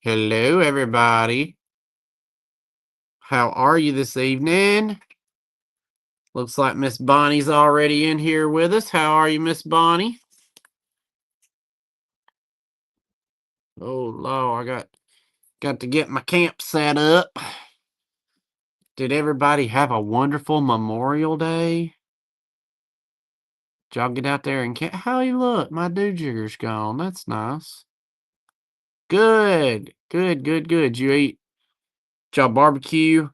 Hello, everybody. How are you this evening? Looks like Miss Bonnie's already in here with us. How are you, Miss Bonnie? Oh, Lord, I got to get my camp set up. Did everybody have a wonderful Memorial Day? Did y'all get out there and how you look? My jigger's gone. That's nice. Good, good, good, good. You eat? Did y'all barbecue?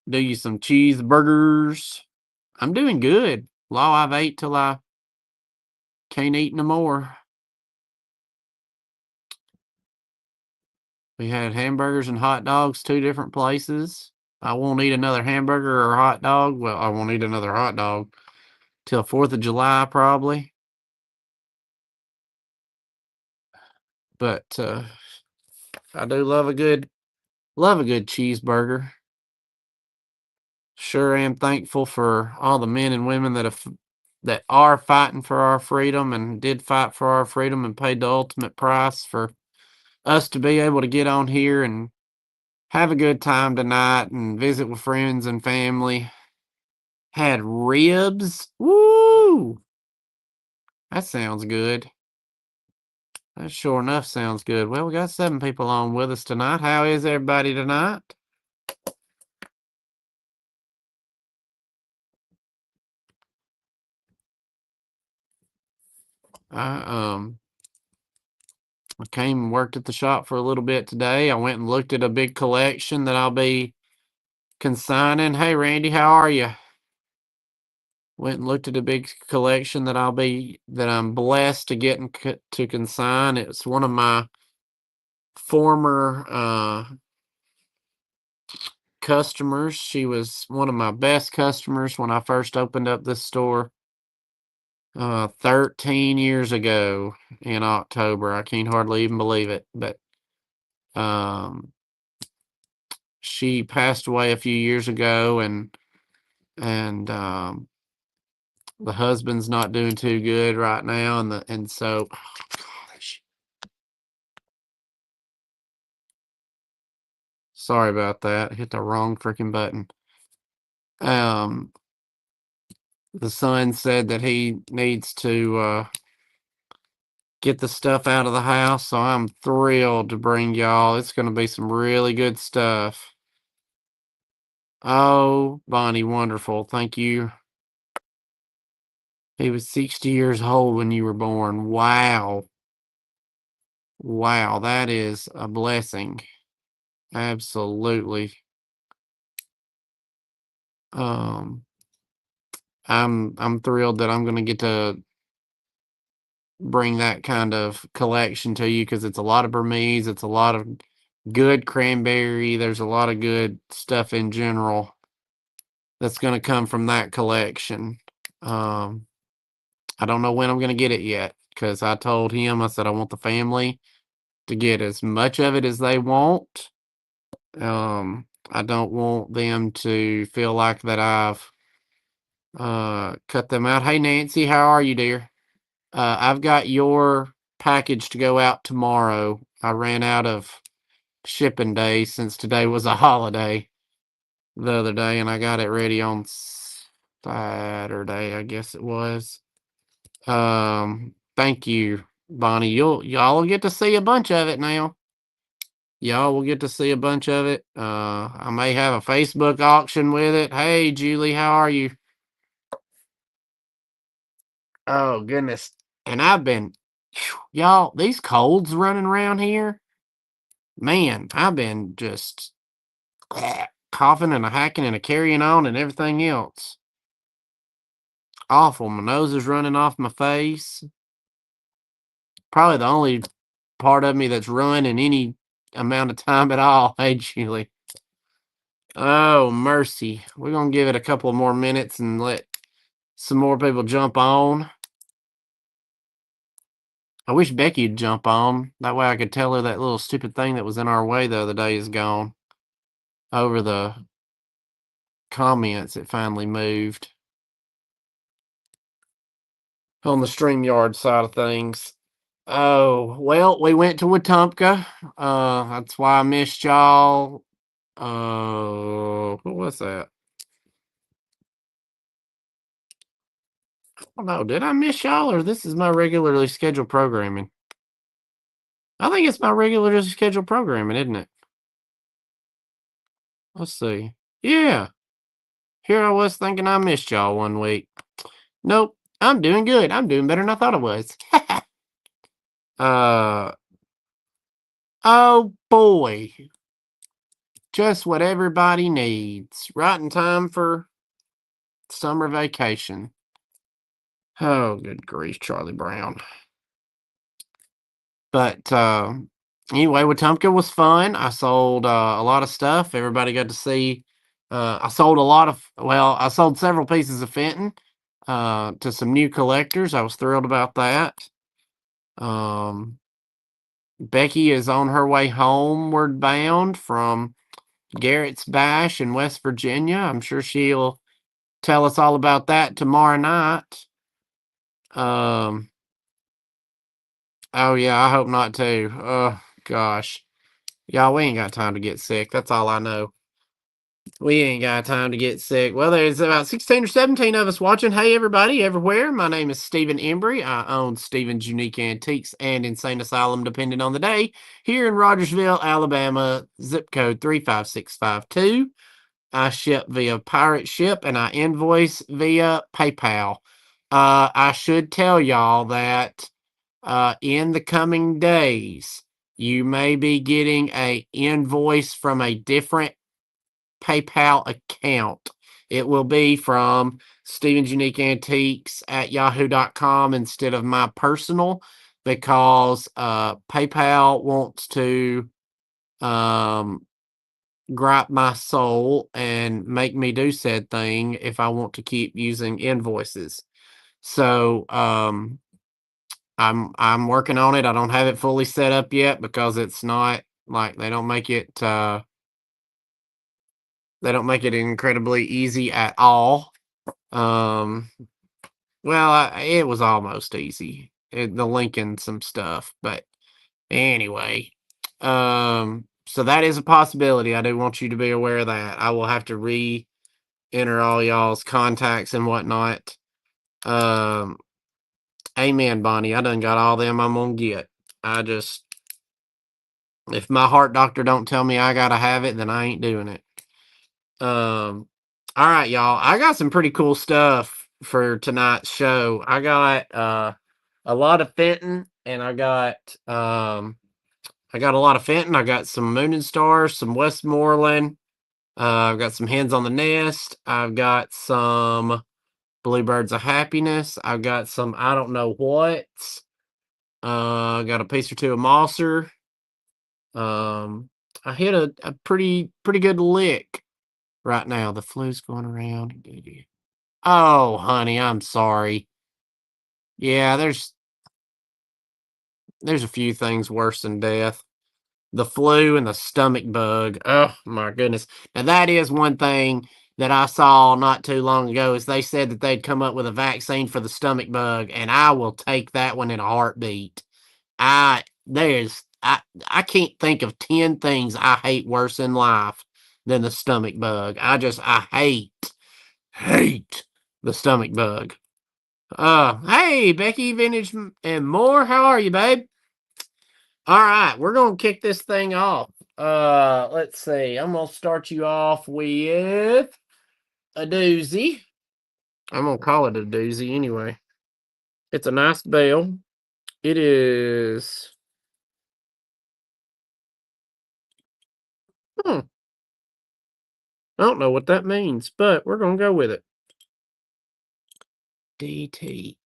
Do you some cheeseburgers? I'm doing good. Law, I've ate till I can't eat no more. We had hamburgers and hot dogs, 2 different places. I won't eat another hamburger or hot dog. Well, I won't eat another hot dog till 4th of July probably. But, I do love a good cheeseburger. Sure am thankful for all the men and women that are fighting for our freedom and did fight for our freedom and paid the ultimate price for us to be able to get on here and have a good time tonight and visit with friends and family. Had ribs. Woo! That sounds good. That sure enough sounds good. Well, we got 7 people on with us tonight. How is everybody tonight? I I came and worked at the shop for a little bit today. I went and looked at a big collection that I'll be consigning. Hey Randy, how are you? Went and looked at a big collection that I'm blessed to get to consign. It's one of my former customers. She was one of my best customers when I first opened up this store 13 years ago in October. I can't hardly even believe it, but um she passed away a few years ago, and the husband's not doing too good right now, and so oh gosh, sorry about that. Hit the wrong freaking button. Um the son said that he needs to get the stuff out of the house, so I'm thrilled to bring y'all. It's going to be some really good stuff. Oh, Bonnie, wonderful. Thank you. He was 60 years old when you were born. Wow. Wow, that is a blessing. Absolutely. Um I'm thrilled that I'm going to get to bring that kind of collection to you because it's a lot of Burmese, it's a lot of good cranberry, there's a lot of good stuff in general that's going to come from that collection. Um, I don't know when I'm going to get it yet because I told him, I said, I want the family to get as much of it as they want. I don't want them to feel like that I've cut them out. Hey, Nancy, how are you, dear? I've got your package to go out tomorrow. I ran out of shipping days since today was a holiday the other day, and I got it ready on Saturday, I guess it was. Thank you, Bonnie. Y'all will get to see a bunch of it now. Y'all will get to see a bunch of it. I may have a Facebook auction with it. Hey, Julie, how are you? Oh goodness. And I've been, y'all, these colds running around here. Man, I've been just coughing and a hacking and a carrying on and everything else. Awful. My nose is running off my face. Probably the only part of me that's run in any amount of time at all. Hey, Julie. Oh, mercy. We're going to give it a couple more minutes and let some more people jump on. I wish Becky'd jump on. That way I could tell her that little stupid thing that was in our way the other day is gone. Over the comments, it finally moved. On the StreamYard side of things. Oh, well, we went to Wetumpka. That's why I missed y'all. What was that? I don't know. Did I miss y'all or this is my regularly scheduled programming? I think it's my regularly scheduled programming, isn't it? Let's see. Yeah. Here I was thinking I missed y'all one week. Nope. I'm doing good. I'm doing better than I thought I was. uh oh boy. Just what everybody needs. Right in time for summer vacation. Oh, good grief, Charlie Brown. But anyway, Wetumpka was fun. I sold a lot of stuff. Everybody got to see. I sold a lot of. Well, I sold several pieces of Fenton to some new collectors. I was thrilled about that. Um, Becky is on her way homeward bound from Garrett's Bash in West Virginia. I'm sure she'll tell us all about that tomorrow night. Um, oh yeah, I hope not too. Oh gosh. Y'all, we ain't got time to get sick. That's all I know. We ain't got time to get sick. Well, there's about 16 or 17 of us watching. Hey, everybody, everywhere. My name is Stephen Embry. I own Stephen's Unique Antiques and Insane Asylum, depending on the day, here in Rogersville, Alabama, zip code 35652. I ship via pirate ship and I invoice via PayPal. I should tell y'all that in the coming days, you may be getting a invoice from a different PayPal account. It will be from Stevens Unique Antiques at yahoo.com instead of my personal because PayPal wants to um, gripe my soul and make me do said thing if I want to keep using invoices. So I'm working on it. I don't have it fully set up yet because it's not like they don't make it incredibly easy at all. Um, well, it was almost easy. The linking some stuff, but anyway, so that is a possibility. I do want you to be aware of that. I will have to re-enter all y'all's contacts and whatnot. Um, amen, Bonnie. I done got all them I'm gonna get. I just if my heart doctor don't tell me I gotta have it, then I ain't doing it. All right, y'all. I got some pretty cool stuff for tonight's show. I got a lot of Fenton, and I got a lot of Fenton. I got some Moon and Stars, some Westmoreland. I've got some Hens on the Nest. I've got some Bluebirds of Happiness. I've got some I don't know what. I got a piece or two of Mosser. Um, I hit a pretty good lick right now. The flu's going around. Oh, honey, I'm sorry. Yeah, there's a few things worse than death. The flu and the stomach bug. Oh my goodness. Now that is one thing that I saw not too long ago is they said that they'd come up with a vaccine for the stomach bug, and I will take that one in a heartbeat. I there's I can't think of 10 things I hate worse in life than the stomach bug. I hate the stomach bug. Hey, Becky, Vintage and more. How are you, babe? All right, we're gonna kick this thing off. Let's see. I'm gonna start you off with a doozy. I'm gonna call it a doozy anyway. It's a nice bell. It is. Hmm, I don't know what that means, but we're gonna go with it. DT.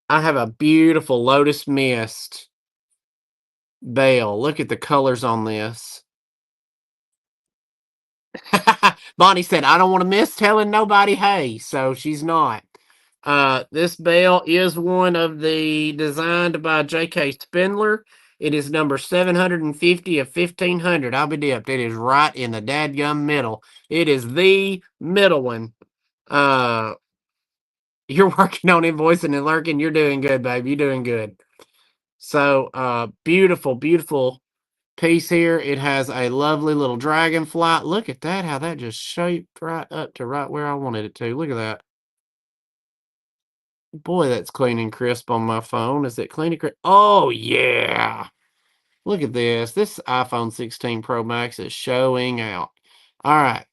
I have a beautiful Lotus Mist bell. Look at the colors on this. Bonnie said, I don't want to miss telling nobody hey, so she's not. This bell is one of the designed by J.K. Spindler. It is number 750 of 1500. I'll be dipped. It is right in the dadgum middle. It is the middle one. Uh, you're working on invoicing and lurking. You're doing good, babe. You're doing good. So, beautiful, beautiful piece here. It has a lovely little dragonfly. Look at that, how that just shaped right up to right where I wanted it to. Look at that. Boy, that's clean and crisp on my phone. Is it clean and crisp? Oh, yeah. Look at this. This iPhone 16 Pro Max is showing out. All right.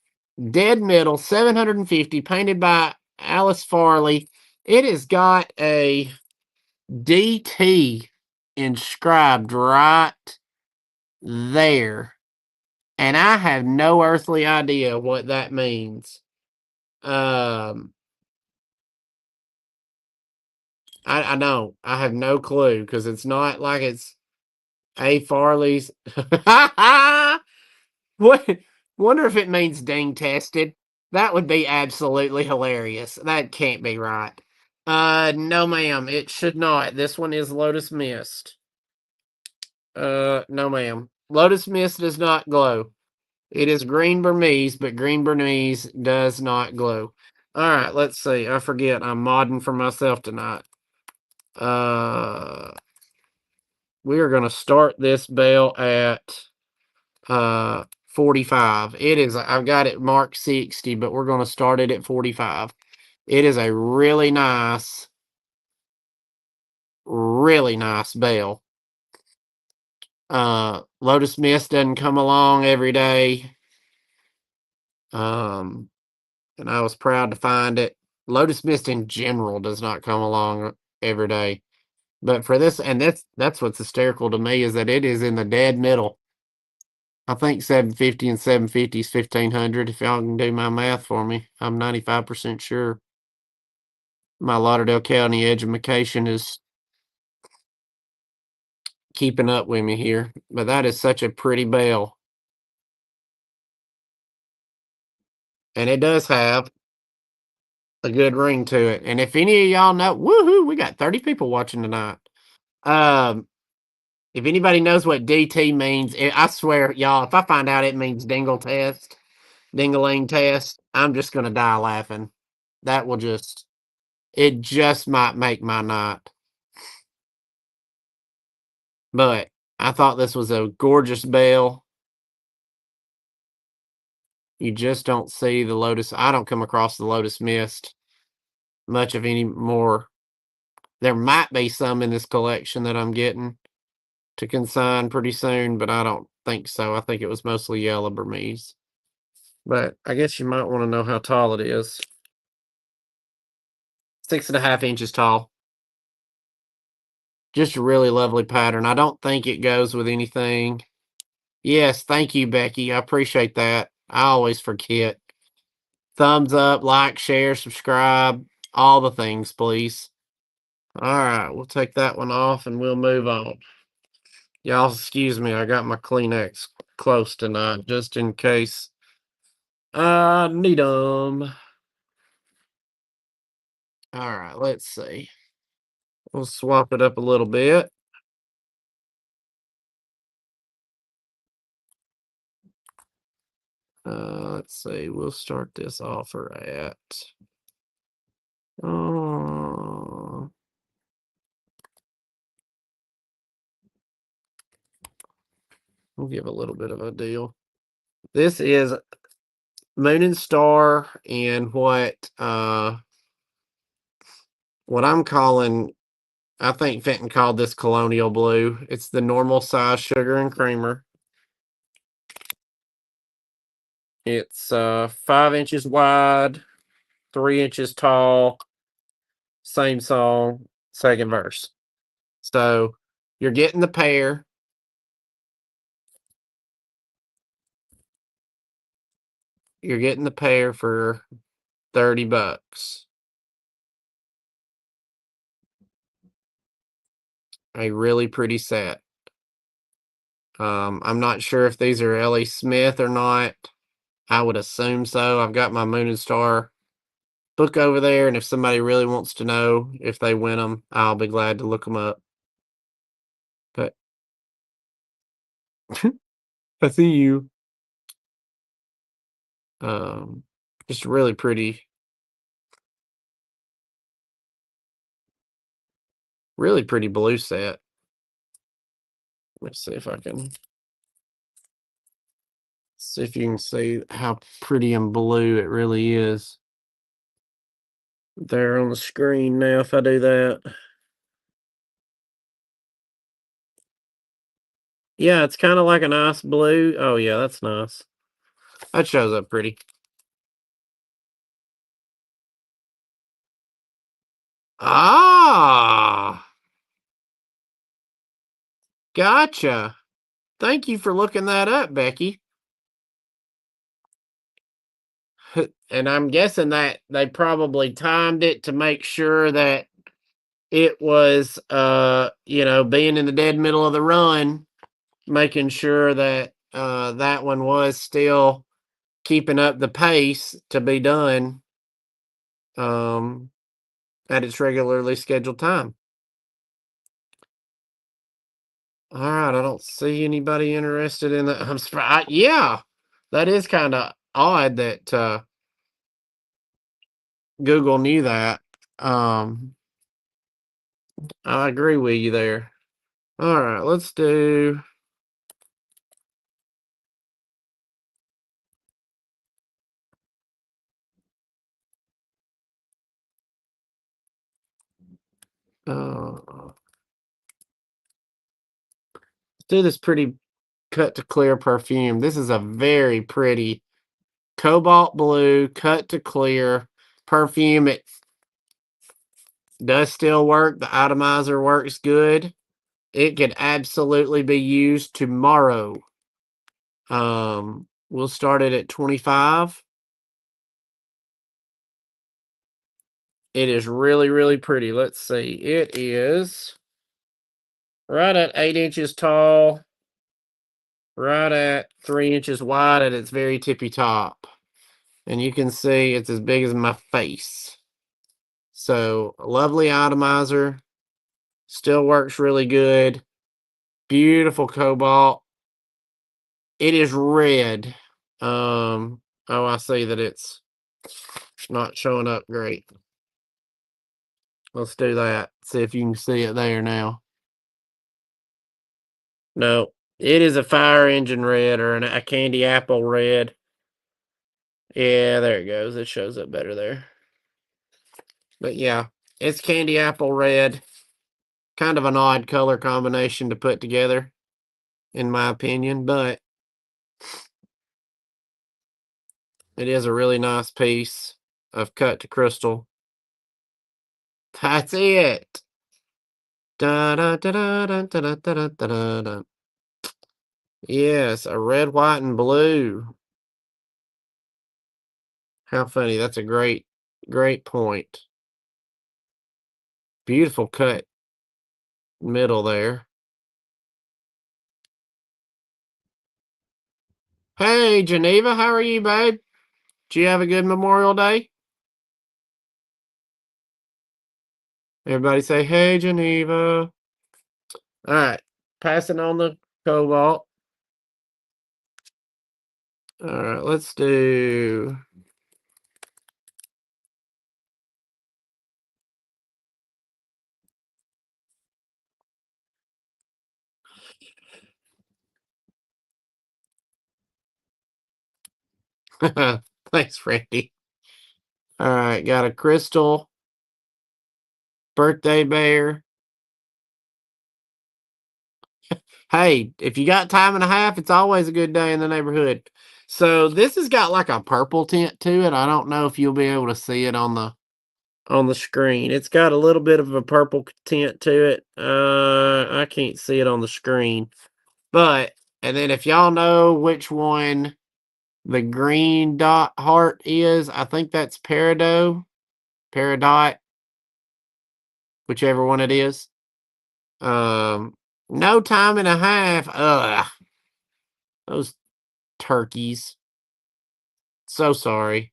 Dead middle, 750, painted by Alice Farley. It has got a DT inscribed right there. And I have no earthly idea what that means. Um, I don't. I have no clue because it's not like it's A. Farley's. What? Wonder if it means ding tested. That would be absolutely hilarious. That can't be right. No, ma'am. It should not. This one is Lotus Mist. No, ma'am. Lotus Mist does not glow. It is green Burmese, but green Burmese does not glow. All right, let's see. I forget. I'm modding for myself tonight. Uh, we are going to start this bell at 45. It is, I've got it marked 60, but we're going to start it at 45. It is a really nice bell. Lotus Mist doesn't come along every day. Um, and I was proud to find it. Lotus Mist in general does not come along every day. But for this, and that's what's hysterical to me is that it is in the dead middle. I think 750 and 750 is 1500. If y'all can do my math for me, I'm 95% sure. My Lauderdale County education is keeping up with me here. But that is such a pretty bell. And it does have a good ring to it. And if any of y'all know, woohoo, we got 30 people watching tonight. Um, if anybody knows what DT means, I swear, y'all, if I find out it means dingaling test, I'm just gonna die laughing. That will just, it just might make my night. But I thought this was a gorgeous bell. You just don't see the Lotus. I don't come across the Lotus Mist much of any more. There might be some in this collection that I'm getting to consign pretty soon, but I don't think so. I think it was mostly yellow Burmese. But I guess you might want to know how tall it is. 6.5 inches tall. Just a really lovely pattern. I don't think it goes with anything. Yes, thank you, Becky. I appreciate that. I always forget. Thumbs up, like, share, subscribe, all the things, please. All right, we'll take that one off and we'll move on. Y'all, excuse me, I got my Kleenex close tonight, just in case I need them. All right, let's see. We'll swap it up a little bit. Let's see. We'll start this offer at. Uh, we'll give a little bit of a deal. This is Moon and Star and what I'm calling, I think Fenton called this Colonial Blue. It's the normal size sugar and creamer. It's 5 inches wide, 3 inches tall. Same song, second verse. So you're getting the pair. You're getting the pair for $30. A really pretty set. I'm not sure if these are L.E. Smith or not. I would assume so. I've got my Moon and Star book over there, and if somebody really wants to know if they win them, I'll be glad to look them up. But I see you. Um, just really pretty blue set. Let's see if I can see if you can see how pretty and blue it really is. There on the screen now, if I do that. Yeah, it's kind of like a nice blue. Oh, yeah, that's nice. That shows up pretty. Ah, gotcha. Thank you for looking that up, Becky. And I'm guessing that they probably timed it to make sure that it was, being in the dead middle of the run, making sure that that one was still keeping up the pace to be done um, at its regularly scheduled time. All right, I don't see anybody interested in that. I'm surprised. Yeah, that is kind of odd that Google knew that. Um, I agree with you there. All right, let's do. Let's do this pretty cut to clear perfume. This is a very pretty cobalt blue cut to clear perfume. It does still work. The atomizer works good. It could absolutely be used tomorrow. We'll start it at 25. It is really, really pretty. Let's see. It is right at 8 inches tall, right at 3 inches wide at its very tippy top. And you can see it's as big as my face. So, lovely atomizer. Still works really good. Beautiful cobalt. It is red. Oh, I see that it's not showing up great. Let's do that. See if you can see it there now. No, it is a fire engine red or a candy apple red. Yeah, there it goes. It shows up better there. But yeah, it's candy apple red. Kind of an odd color combination to put together, in my opinion, but it is a really nice piece of cut to crystal. That's it. Da, da, da, da, da, da, da, da, da, da. Yes, a red, white, and blue. How funny. That's a great, great point. Beautiful cut middle there. Hey, Geneva, how are you, babe? Did you have a good Memorial Day? Everybody say, hey, Geneva. All right, passing on the cobalt. All right, let's do. Thanks, Randy. All right, got a crystal birthday bear. Hey, if you got time and a half, it's always a good day in the neighborhood. So this has got like a purple tint to it. I don't know if you'll be able to see it on the screen. It's got a little bit of a purple tint to it. I can't see it on the screen. But and then if y'all know which one the green dot heart is, I think that's Peridot, whichever one it is. Um, no time and a half. Ugh, those turkeys. So sorry.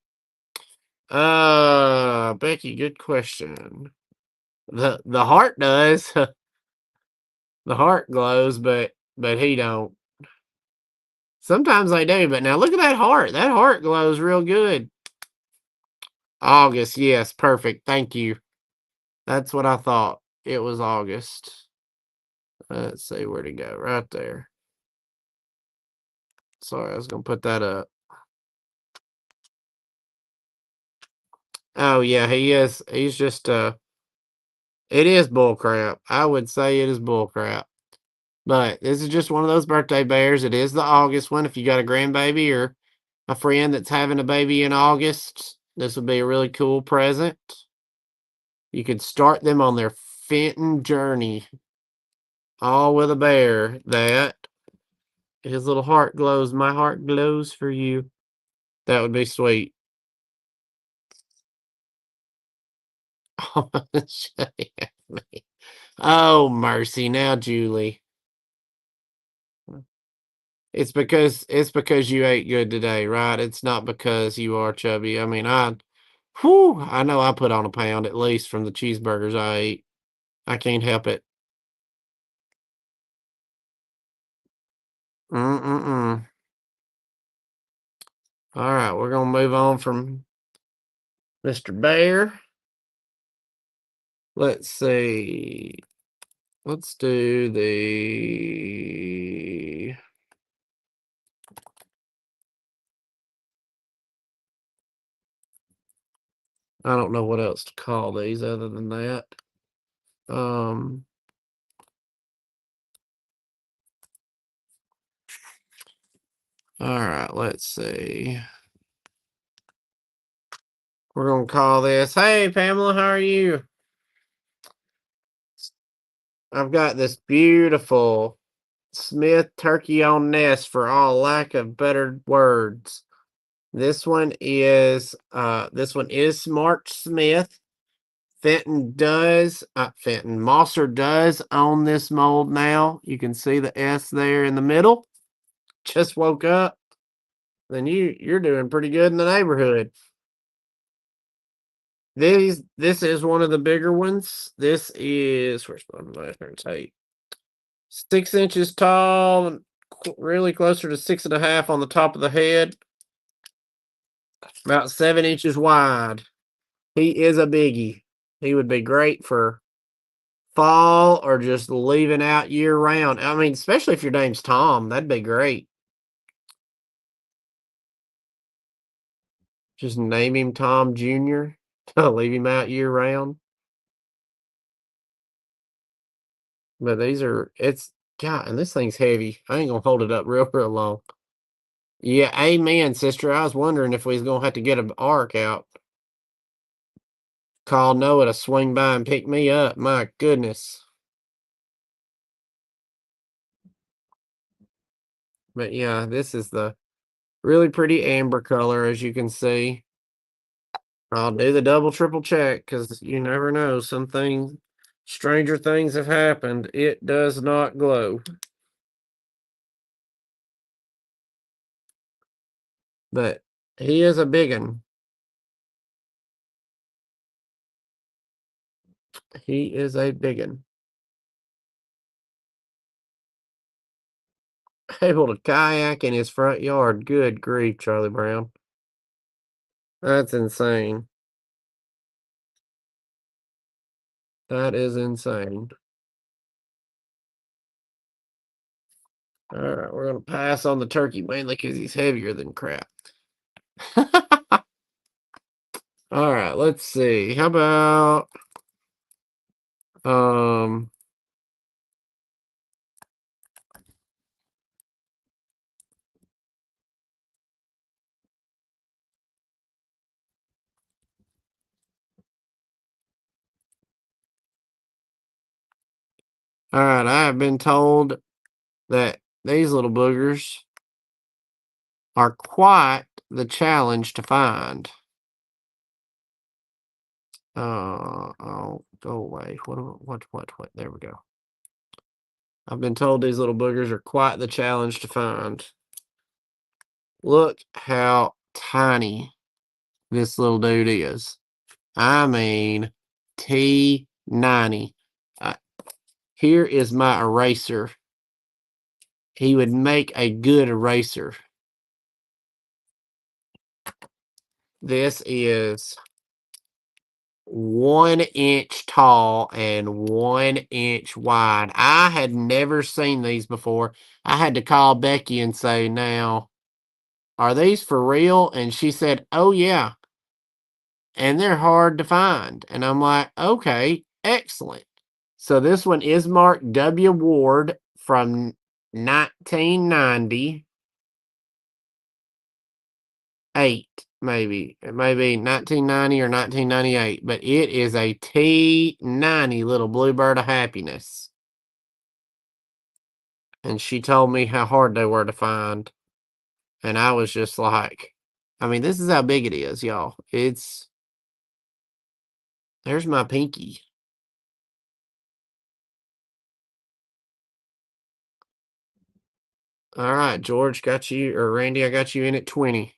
Becky, good question. The heart does. The heart glows, but he don't. Sometimes they do, but now look at that heart. That heart glows real good. August, yes, perfect. Thank you. That's what I thought. It was August. Let's see where to go. Right there. Sorry, I was gonna put that up. Oh yeah, he is. He's just it is bull crap. I would say it is bull crap. But this is just one of those birthday bears. It is the August one. If you got a grandbaby or a friend that's having a baby in August, this would be a really cool present. You could start them on their Fenton journey, all with a bear that his little heart glows. My heart glows for you. That would be sweet. Oh, mercy. Now, Julie. It's because you ate good today, right? It's not because you are chubby. I mean, I know I put on a pound at least from the cheeseburgers I ate. I can't help it. Mm-mm-mm. All right, we're gonna move on from Mr. Bear. Let's see. Let's do the. I don't know what else to call these other than that. Um. All right, let's see. We're gonna call this. Hey, Pamela, how are you? I've got this beautiful Smith turkey on nest for all lack of better words. This one is Mark Smith. Fenton Mosser does own this mold now. You can see the S there in the middle. Just woke up. Then you're doing pretty good in the neighborhood. This is one of the bigger ones. This is where's my lantern tape? 6 inches tall, really closer to 6.5 on the top of the head, about 7 inches wide. He is a biggie. He would be great for fall or just leaving out year round. I mean, especially if your name's Tom, that'd be great. Just name him Tom Jr. Leave him out year round. But it's God, and this thing's heavy. I ain't gonna hold it up real long. Yeah, amen, sister. I was wondering if we was gonna have to get an ark out. Call Noah to swing by and pick me up. My goodness. But yeah, this is the really pretty amber color, as you can see. I'll do the double, triple check because you never know. Stranger things have happened. It does not glow. But he is a big one. He is a big one. Able to kayak in his front yard. Good grief, Charlie Brown. That's insane. That is insane. All right, we're going to pass on the turkey mainly because he's heavier than crap. All right, let's see. How about um all right, I have been told that these little boogers are quite the challenge to find. Oh, go away. What? There we go. I've been told these little boogers are quite the challenge to find. Look how tiny this little dude is. I mean, T90. Here is my eraser. He would make a good eraser. This is 1 inch tall and 1 inch wide. I had never seen these before. I had to call Becky and say, now, are these for real? And she said, oh, yeah. And they're hard to find. And I'm like, okay, excellent. So this one is marked W. Ward from 1998, maybe. It may be 1990 or 1998, but it is a T90 little bluebird of happiness. And she told me how hard they were to find. And I was just like, I mean, this is how big it is, y'all. There's my pinky. All right, George, got you, or Randy, I got you in at 20.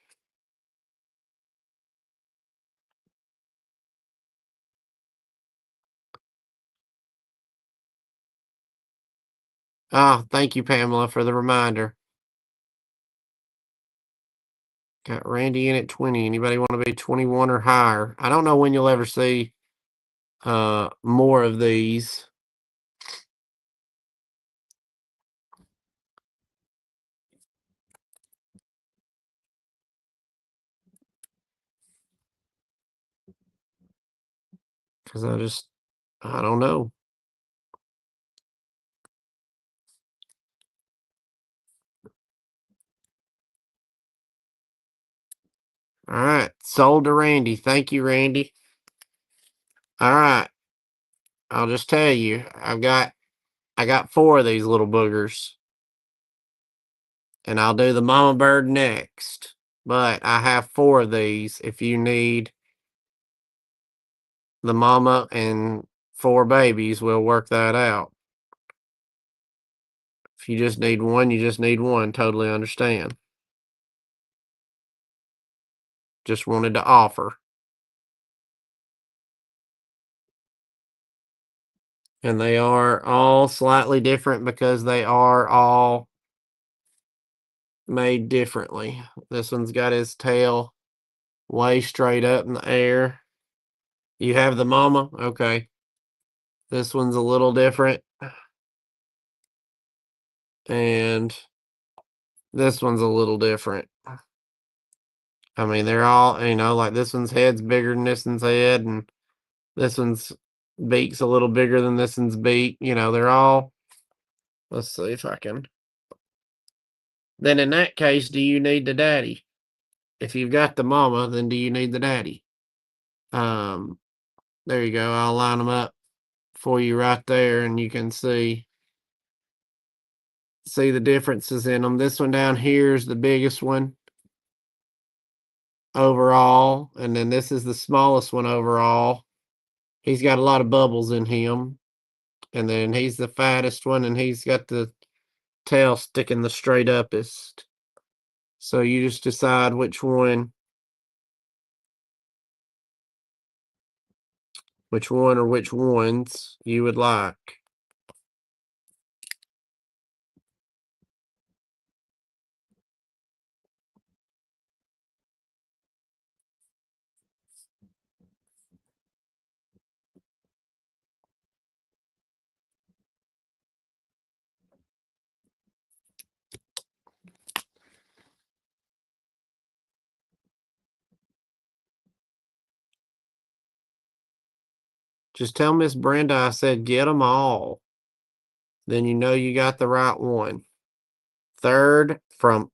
Ah, thank you, Pamela, for the reminder. Got Randy in at 20. Anybody want to be 21 or higher? I don't know when you'll ever see more of these. Because I don't know. All right, sold to Randy. Thank you, Randy. All right, I'll just tell you, I got 4 of these little boogers, and I'll do the mama bird next. But I have 4 of these. If you need the mama and 4 babies, we'll work that out. If you just need one, you just need one. Totally understand. Just wanted to offer. And they are all slightly different because they are all made differently. This one's got his tail way straight up in the air. You have the mama? Okay. This one's a little different. And this one's a little different. I mean, they're all, like this one's head's bigger than this one's head, and this one's beak's a little bigger than this one's beak. They're all, let's see if I can. Then in that case, do you need the daddy? If you've got the mama, then do you need the daddy? Um, there you go. I'll line them up for you right there, and you can see the differences in them. This one down here is the biggest one overall, and then this is the smallest one overall. He's got a lot of bubbles in him, and then he's the fattest one, and he's got the tail sticking the straight uppest. So you just decide which one or which ones you would like. Just tell Miss Brenda I said get them all. Then you know you got the right one. Third from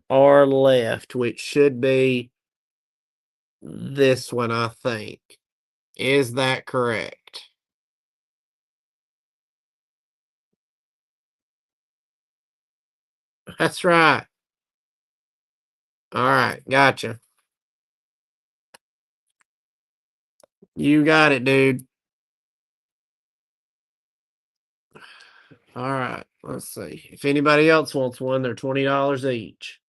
our left, which should be this one, I think. Is that correct? That's right. All right, gotcha. You got it, dude. All right, let's see. If anybody else wants one, they're $20 each.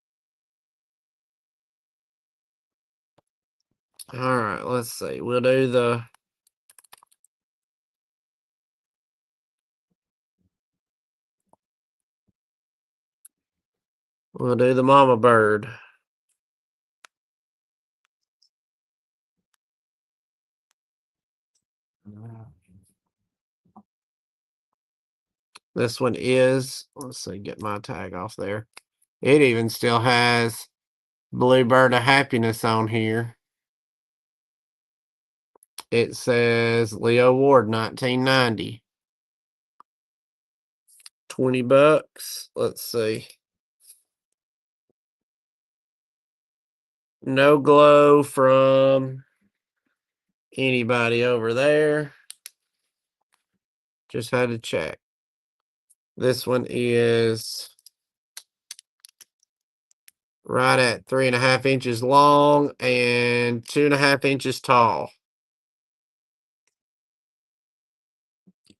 All right, let's see. We'll do the mama bird. This one is, let's see, get my tag off there. It even still has Bluebird of Happiness on here. It says Leo Ward, 1990. $20. Let's see. No glow from anybody over there. Just had to check. This one is right at 3.5 inches long and 2.5 inches tall.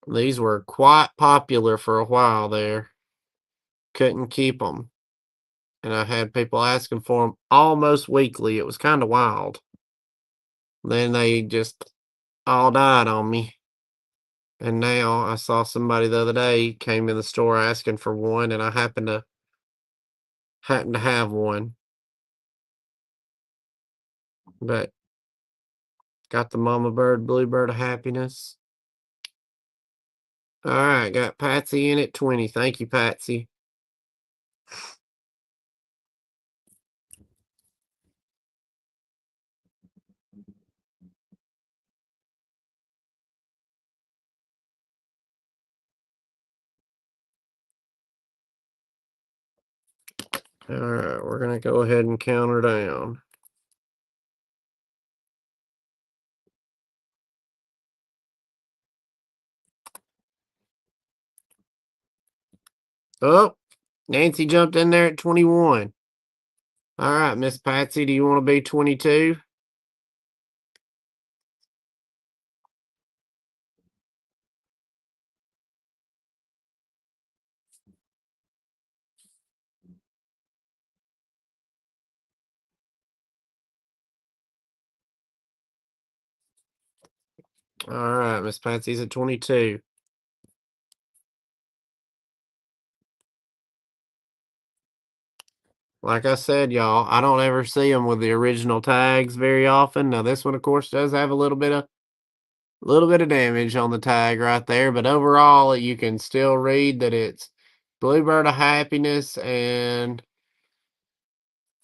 These were quite popular for a while there. Couldn't keep them. And I had people asking for them almost weekly. It was kind of wild. Then they just all died on me. And now I saw somebody the other day came in the store asking for one, and I happened to have one. But got the mama bird, bluebird of happiness. All right, got Patsy in at 20. Thank you, Patsy. All right, we're gonna go ahead and count her down. Oh, Nancy jumped in there at 21. All right, Miss Patsy, do you want to be 22? All right, Miss Patsy's at 22. Like I said, y'all, I don't ever see them with the original tags very often. Now, this one, of course, does have a little bit of damage on the tag right there, but overall, you can still read that it's Bluebird of Happiness and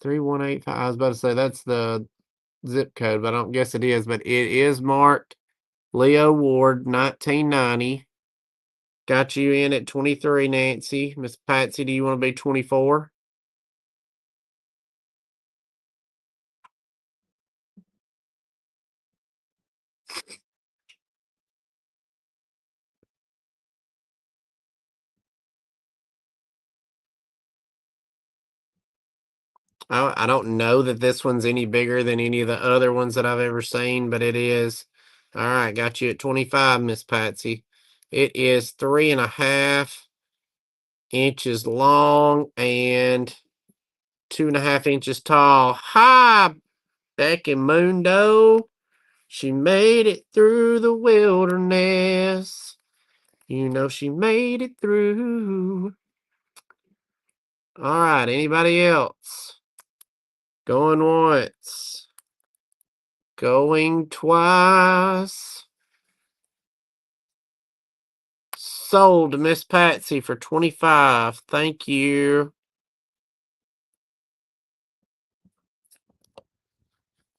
3185. I was about to say that's the zip code, but I don't guess it is. But it is marked Leo Ward, 1990. Got you in at 23, Nancy. Miss Patsy, do you want to be 24? I don't know that this one's any bigger than any of the other ones that I've ever seen, but it is. All right, got you at 25, Miss Patsy. It is 3.5 inches long and 2.5 inches tall. Hi, Becky Mundo. She made it through the wilderness. You know she made it through. All right, anybody else? Going once. Going twice. Sold to Miss Patsy for 25. Thank you.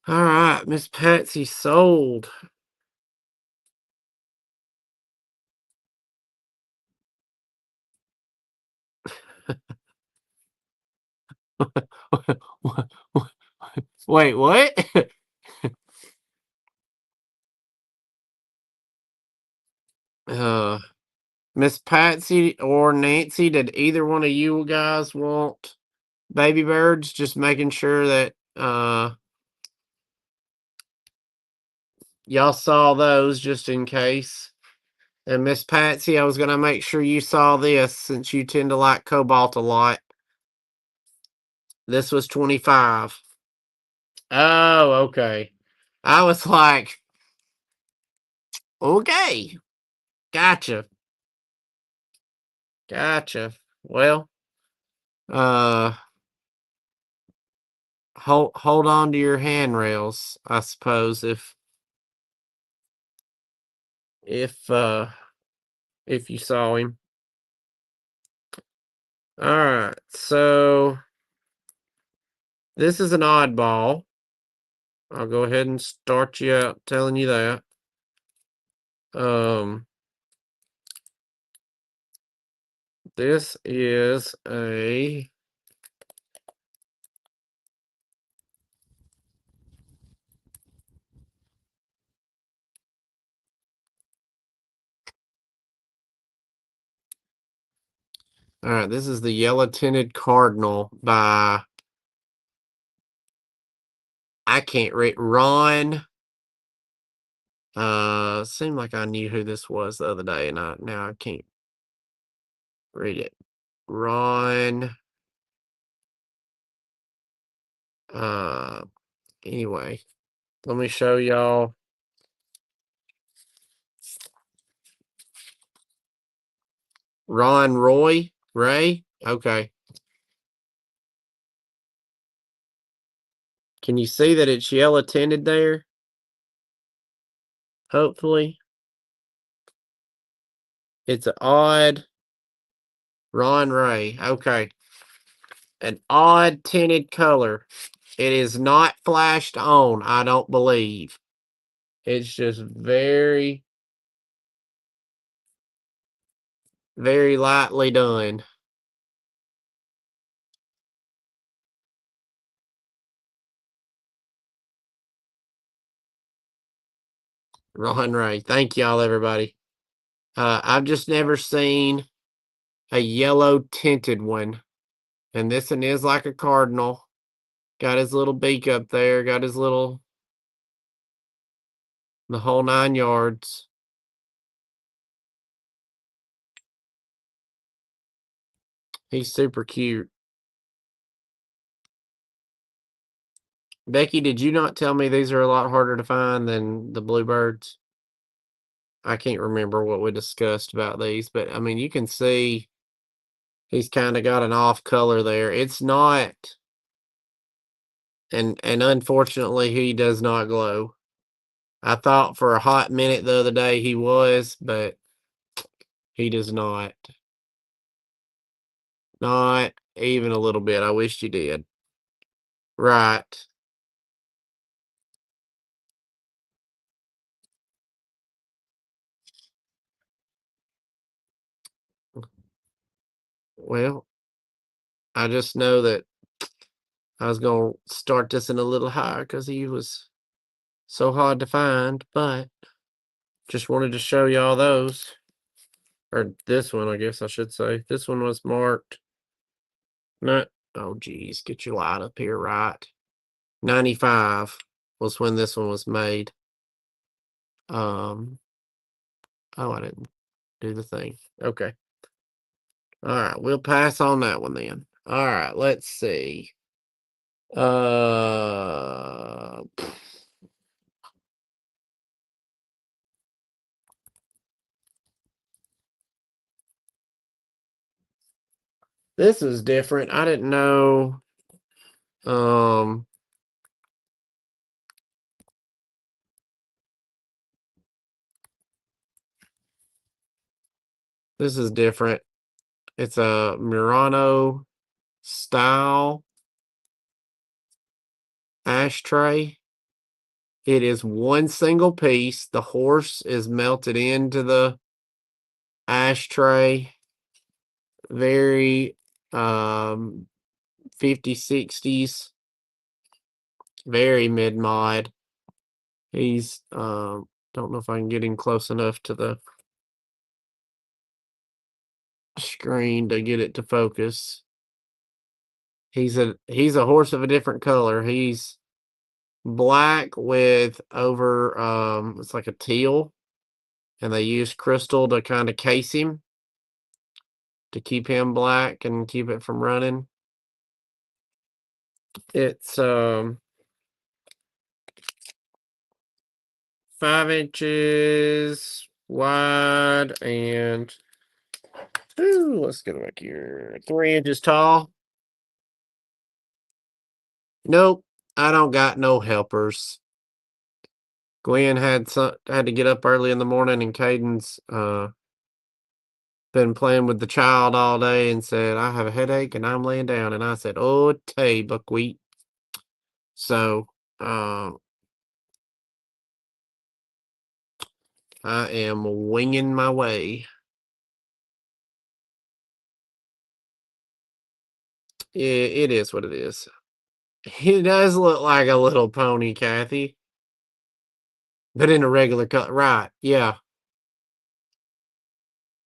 All right, Miss Patsy sold. Wait, what? uh, Miss Patsy or Nancy, did either one of you guys want baby birds? Just making sure that y'all saw those just in case. And Miss Patsy, I was gonna make sure you saw this since you tend to like cobalt a lot. This was 25. Oh, okay. I was like, okay, gotcha, gotcha. Well, uh, hold on to your handrails, I suppose. If if you saw him. All right, so this is an oddball. I'll go ahead and start you out telling you that. This is a all right, this is the yellow tinted cardinal by I can't read Ron. Seemed like I knew who this was the other day, and now I can't read it. Ron. Uh, anyway, let me show y'all. Ron Ray. Okay. Can you see that it's yellow tinted there? Hopefully. It's an odd Ron Ray. Okay. An odd tinted color. It is not flashed on, I don't believe. It's just very, very lightly done. Ron Ray. Thank y'all, everybody. I've just never seen a yellow tinted one. And this one is like a cardinal. Got his little beak up there. Got his little, the whole 9 yards. He's super cute. Becky, did you not tell me these are a lot harder to find than the bluebirds? I can't remember what we discussed about these, but I mean, you can see he's kind of got an off color there. It's not, and unfortunately, he does not glow. I thought for a hot minute the other day he was, but he does not. Not even a little bit. I wish you did. Right. Well, I just know that I was going to start this in a little higher because he was so hard to find, but just wanted to show y'all those. Or this one, I guess I should say. This one was marked. Not, oh, geez, get your light up here, right? 95 was when this one was made. Oh, I didn't do the thing. Okay. All right, we'll pass on that one then. All right, let's see. Uh, this is different. I didn't know. Um, this is different. It's a Murano style ashtray. It is one single piece. The horse is melted into the ashtray. Very 50s, 60s. Very mid-mod. He's don't know if I can get him close enough to the screen to get it to focus. He's a horse of a different color. He's black with over it's like a teal, and they use crystal to kind of case him to keep him black and keep it from running. It's 5 inches wide and let's get it back here. 3 inches tall. Nope, I don't got no helpers. Gwen had to get up early in the morning, and Caden's been playing with the child all day and said, "I have a headache and I'm laying down." And I said, "Oh, tay buckwheat." So uh, I am winging my way. It is what it is. He does look like a little pony, Kathy, but in a regular cut. Right? Yeah,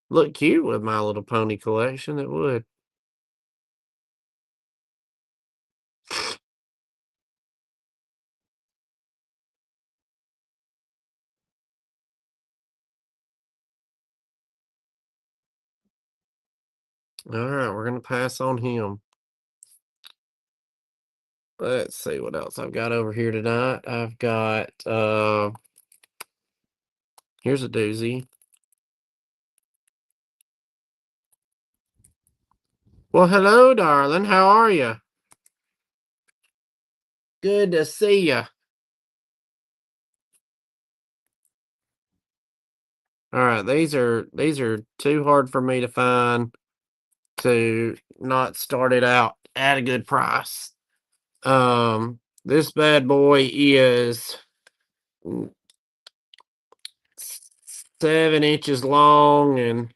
look cute with My Little Pony collection. It would. All right, we're gonna pass on him. Let's see what else I've got over here tonight. I've got here's a doozy. Well, hello, darling. How are you? Good to see you. All right, these are too hard for me to find to not start it out at a good price. This bad boy is 7 inches long and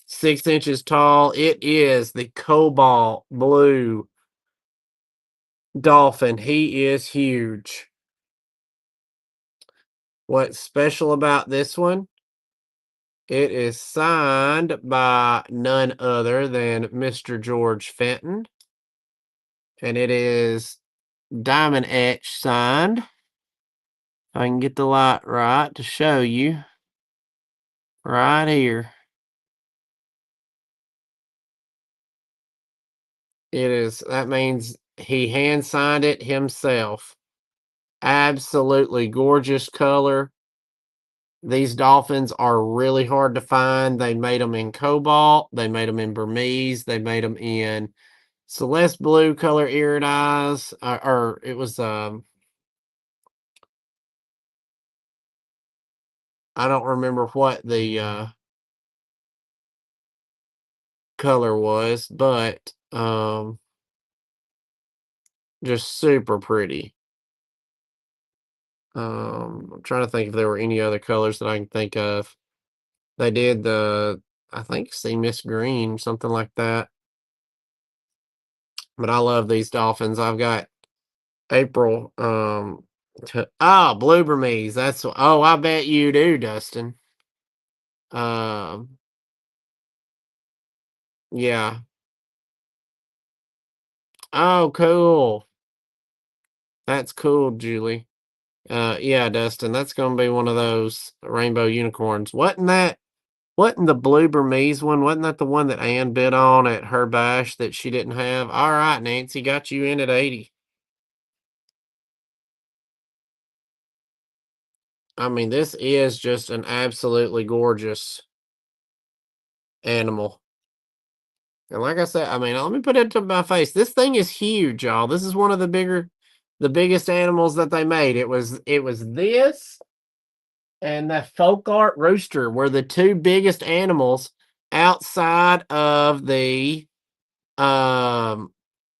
6 inches tall. It is the cobalt blue dolphin. He is huge. What's special about this one? It is signed by none other than Mr. George Fenton, and it is diamond etch signed. I can get the light right to show you right here. That means he hand signed it himself. Absolutely gorgeous color. These dolphins are really hard to find. They made them in cobalt, they made them in Burmese, they made them in Celeste blue color iridized, or it was I don't remember what the color was, but just super pretty. I'm trying to think if there were any other colors that I can think of. They did I think sea mist green, something like that. But I love these dolphins. I've got April. Blue Burmese. I bet you do, Dustin. Um, yeah. Oh, cool. That's cool, Julie. Yeah, Dustin, that's gonna be one of those rainbow unicorns. Wasn't the blue Burmese one? Wasn't that the one that Ann bid on at her bash that she didn't have? All right, Nancy, got you in at 80. I mean, this is just an absolutely gorgeous animal. And like I said, I mean, let me put it to my face. This thing is huge, y'all. This is one of the biggest animals that they made. It was this and the folk art rooster were the two biggest animals outside of the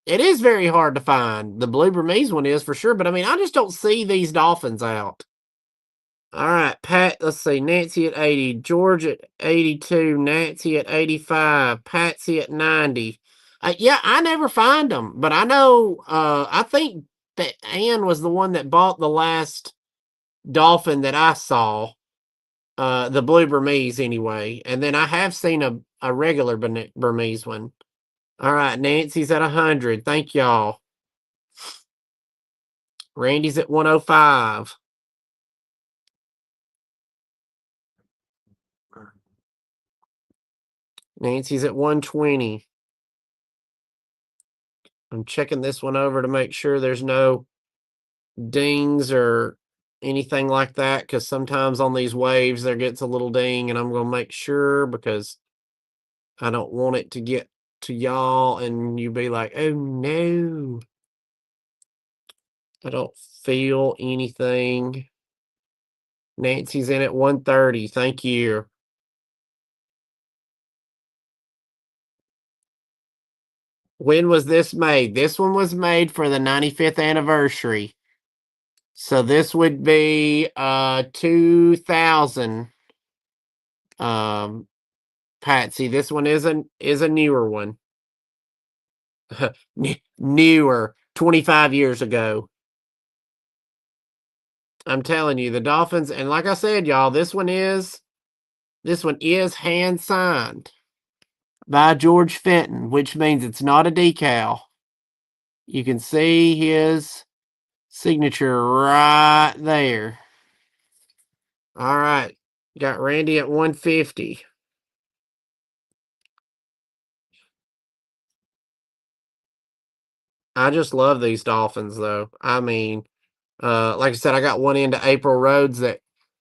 it is very hard to find. The blue Burmese one is for sure, but I mean, I just don't see these dolphins out. All right, Pat, let's see. Nancy at 80, George at 82, Nancy at 85, Patsy at 90. Yeah, I never find them, but I know, I think that Ann was the one that bought the last dolphin that I saw, the blue Burmese anyway. And then I have seen a regular Burmese one. All right, Nancy's at 100. Thank y'all. Randy's at 105. Nancy's at 120. I'm checking this one over to make sure there's no dings or anything like that, because sometimes on these waves there gets a little ding, and I'm going to make sure because I don't want it to get to y'all and you be like, oh no, I don't feel anything. Nancy's in at 130. Thank you. When was this made? This one was made for the 95th anniversary. So this would be 2000. Um Patsy, this one is a newer one. Newer, 25 years ago. I'm telling you, the Dolphins, and like I said, y'all, this one is hand signed by George Fenton, which means it's not a decal. You can see his signature right there. All right. Got Randy at 150. I just love these Dolphins though. I mean, like I said, I got one into April Roads that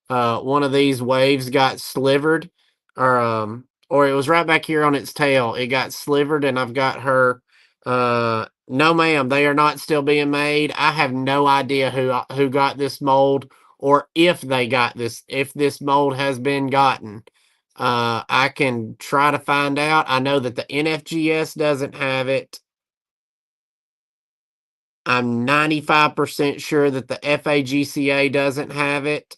one of these waves got slivered, or it was right back here on its tail. It got slivered, and I've got her. No, ma'am, they are not still being made. I have no idea who got this mold, or if they got this, if this mold has been gotten. I can try to find out. I know that the NFGS doesn't have it. I'm 95% sure that the FAGCA doesn't have it.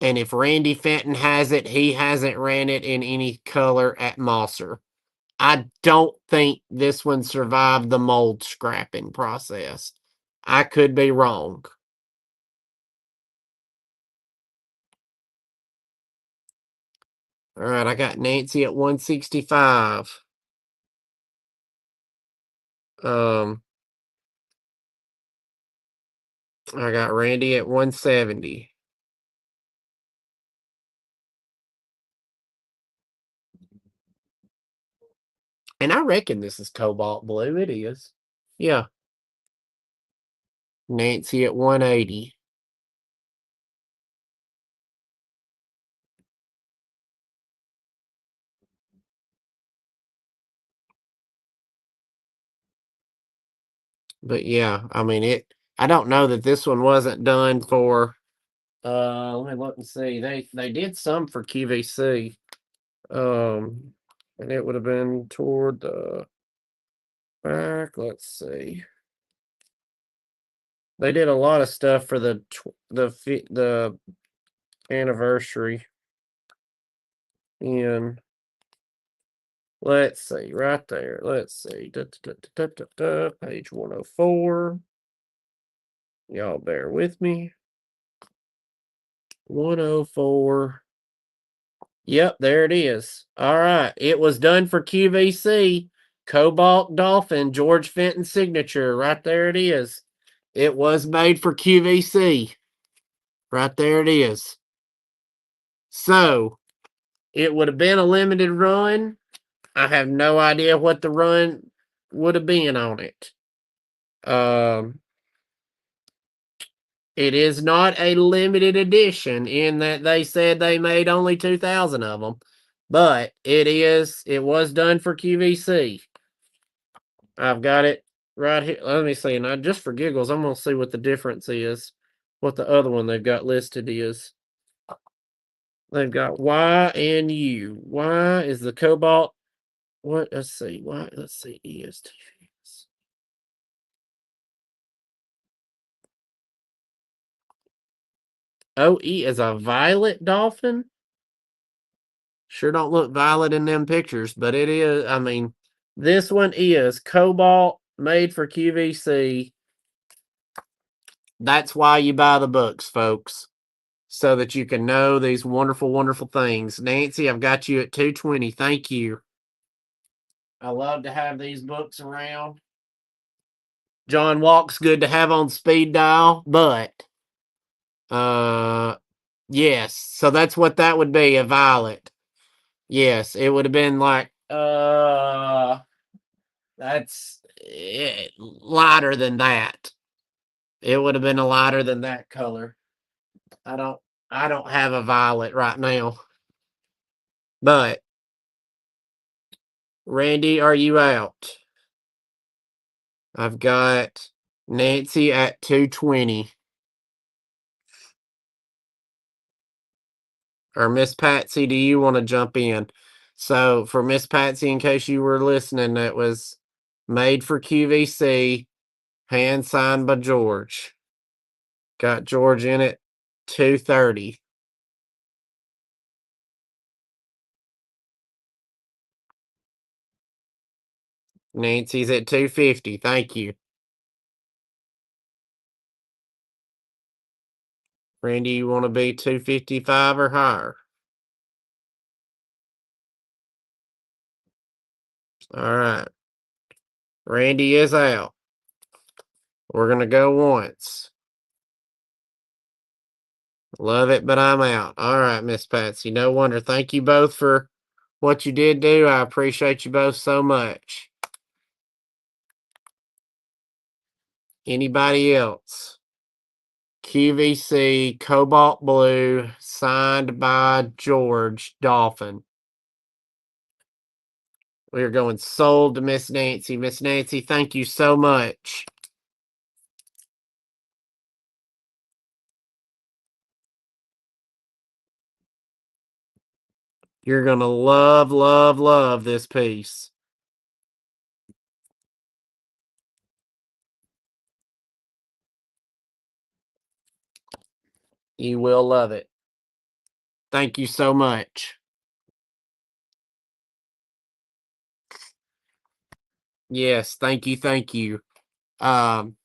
And if Randy Fenton has it, he hasn't ran it in any color at Mosser. I don't think this one survived the mold scrapping process. I could be wrong. All right, I got Nancy at 165. Um, I got Randy at 170. And I reckon this is cobalt blue. It is. Yeah. Nancy at 180. But yeah, I mean I don't know that this one wasn't done for let me look and see. They did some for QVC. And it would have been toward the back. Let's see. They did a lot of stuff for the anniversary. And let's see, right there. Let's see. Page 104. Y'all bear with me. 104. Yep, there it is. All right. It was done for QVC. Cobalt Dolphin, George Fenton signature. Right there it is. It was made for QVC. Right there it is. So it would have been a limited run. I have no idea what the run would have been on it. Um, it is not a limited edition in that they said they made only 2,000 of them, but it was done for QVC. I've got it right here. Let me see. Now, just for giggles, I'm going to see what the difference is. What the other one they've got listed is. They've got Y and U. Y is the cobalt. What? Let's see. Y. Let's see. EST. OE is a violet dolphin. Sure don't look violet in them pictures, but it is. I mean, this one is cobalt made for QVC. That's why you buy the books, folks, so that you can know these wonderful, wonderful things. Nancy, I've got you at 220. Thank you. I love to have these books around. John Walk's good to have on speed dial, but uh yes, so that's what that would be, a violet. Yes, it would have been like that's lighter than that. It would have been a lighter than that color. I don't I don't have a violet right now. But Randy, are you out? I've got Nancy at 220. Or Miss Patsy, do you want to jump in? So for Miss Patsy, in case you were listening, it was made for QVC, hand signed by George. Got George in it, 230. Nancy's at 250. Thank you. Randy, you want to be 255 or higher? All right. Randy is out. We're going to go once. Love it, but I'm out. All right, Miss Patsy. No wonder. Thank you both for what you did do. I appreciate you both so much. Anybody else? QVC Cobalt Blue, signed by George Dolphin. We are going sold to Miss Nancy. Miss Nancy, thank you so much. You're going to love, love, love this piece. You will love it. Thank you so much. Yes, thank you, thank you. Um,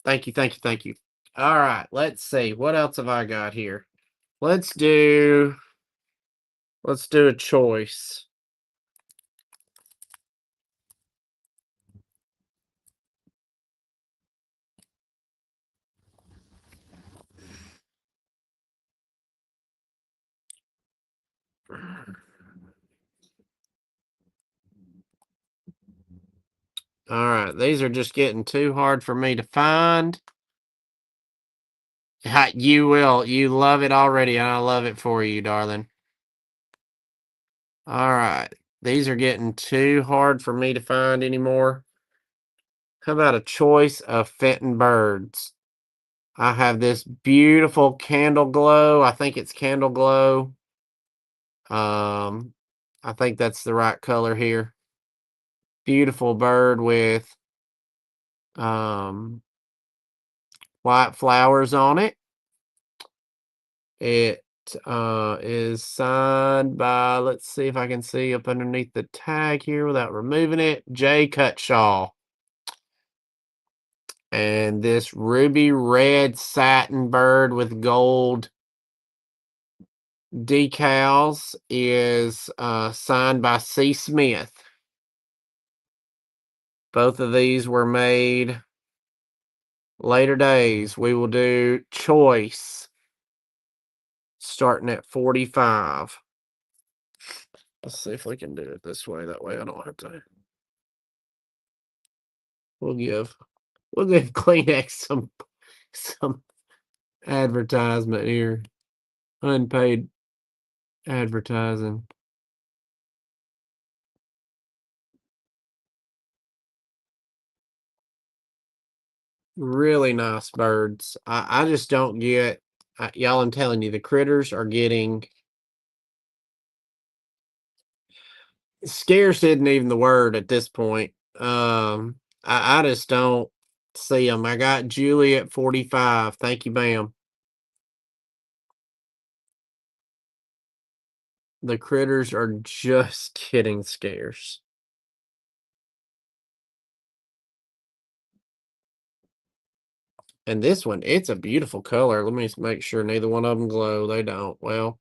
Thank you, thank you, thank you. All right, let's see. What else have I got here? Let's do a choice. All right, these are just getting too hard for me to find. You will. You love it already, and I love it for you, darling. All right. These are getting too hard for me to find anymore. How about a choice of Fenton birds? I have this beautiful candle glow. I think it's candle glow. Um, I think that's the right color here. Beautiful bird with um white flowers on it. It is signed by, let's see if I can see up underneath the tag here without removing it, Jay Cutshaw. And this ruby red satin bird with gold decals is signed by C. Smith. Both of these were made later days. We will do choice starting at 45. Let's see if we can do it this way. That way I don't have to. We'll give Kleenex some advertisement here. Unpaid advertising. Really nice birds. I just don't get y'all. I'm telling you, the critters are getting scarce. Isn't even the word at this point. I just don't see them. I got Julie at 45. Thank you, ma'am. The critters are just getting scarce. And this one, it's a beautiful color. Let me make sure neither one of them glow. They don't. Well,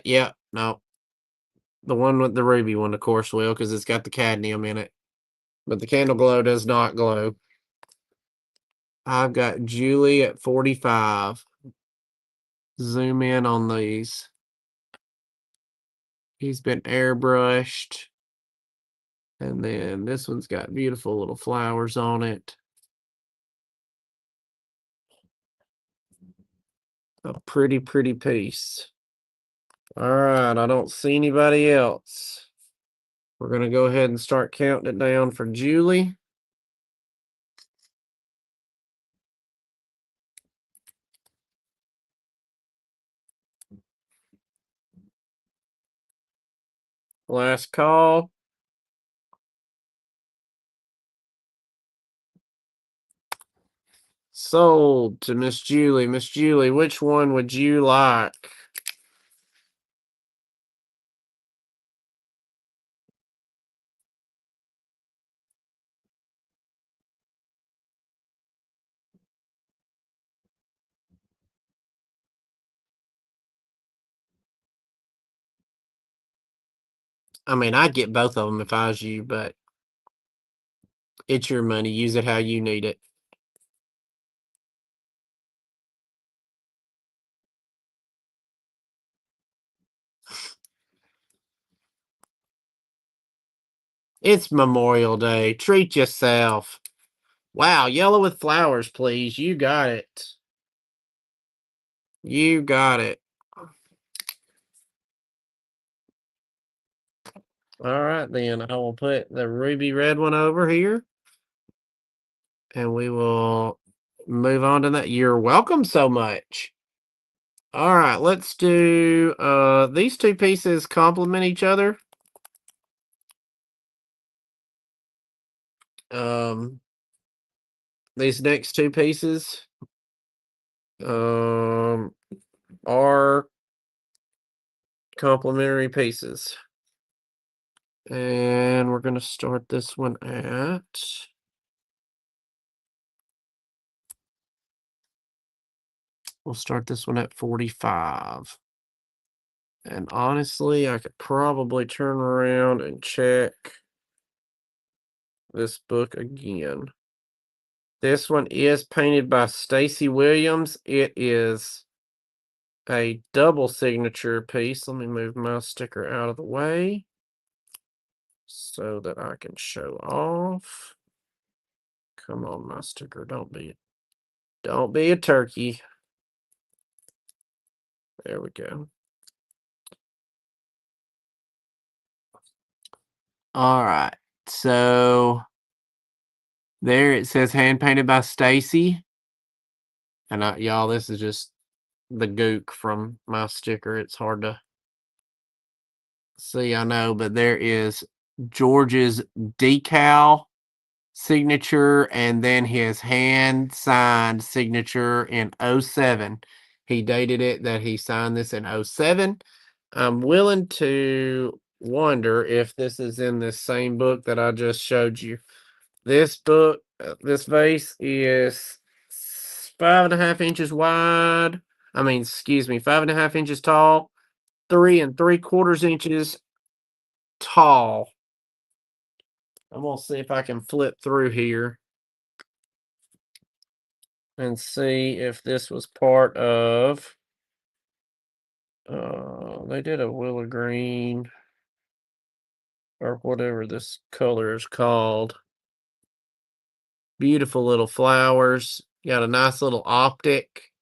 yeah, no. The one with the ruby one, of course, will, because it's got the cadmium in it. But the candle glow does not glow. I've got Julie at 45. Zoom in on these. He's been airbrushed. And then this one's got beautiful little flowers on it. A pretty, pretty piece. All right, I don't see anybody else. We're going to go ahead and start counting it down for Julie. Last call. Sold to Miss Julie. Miss Julie, which one would you like? I mean, I'd get both of them if I was you, but it's your money. Use it how you need it. It's Memorial Day. Treat yourself. Wow, yellow with flowers, please. You got it. You got it. All right, then I will put the ruby red one over here and we will move on to that. You're welcome so much. All right, let's do these two pieces complement each other. Um these next two pieces um are complementary pieces. And we're going to start this one at we'll start this one at 45. And honestly, I could probably turn around and check this book again. This one is painted by Stacy Williams. It is a double signature piece. Let me move my sticker out of the way so that I can show off. Come on, my sticker. Don't be a turkey. There we go. All right. So there it says hand painted by Stacy. And y'all, this is just the gook from my sticker. It's hard to see, I know, but there is George's decal signature and then his hand signed signature in '07. He dated it that he signed this in '07. I'm willing to wonder if this is in this same book that I just showed you. This book, this vase is 5.5 inches wide. I mean, excuse me, 5.5 inches tall, 3 3/4 inches tall. I'm gonna see if I can flip through here and see if this was part of. They did a willow green or whatever this color is called. Beautiful little flowers. Got a nice little optic.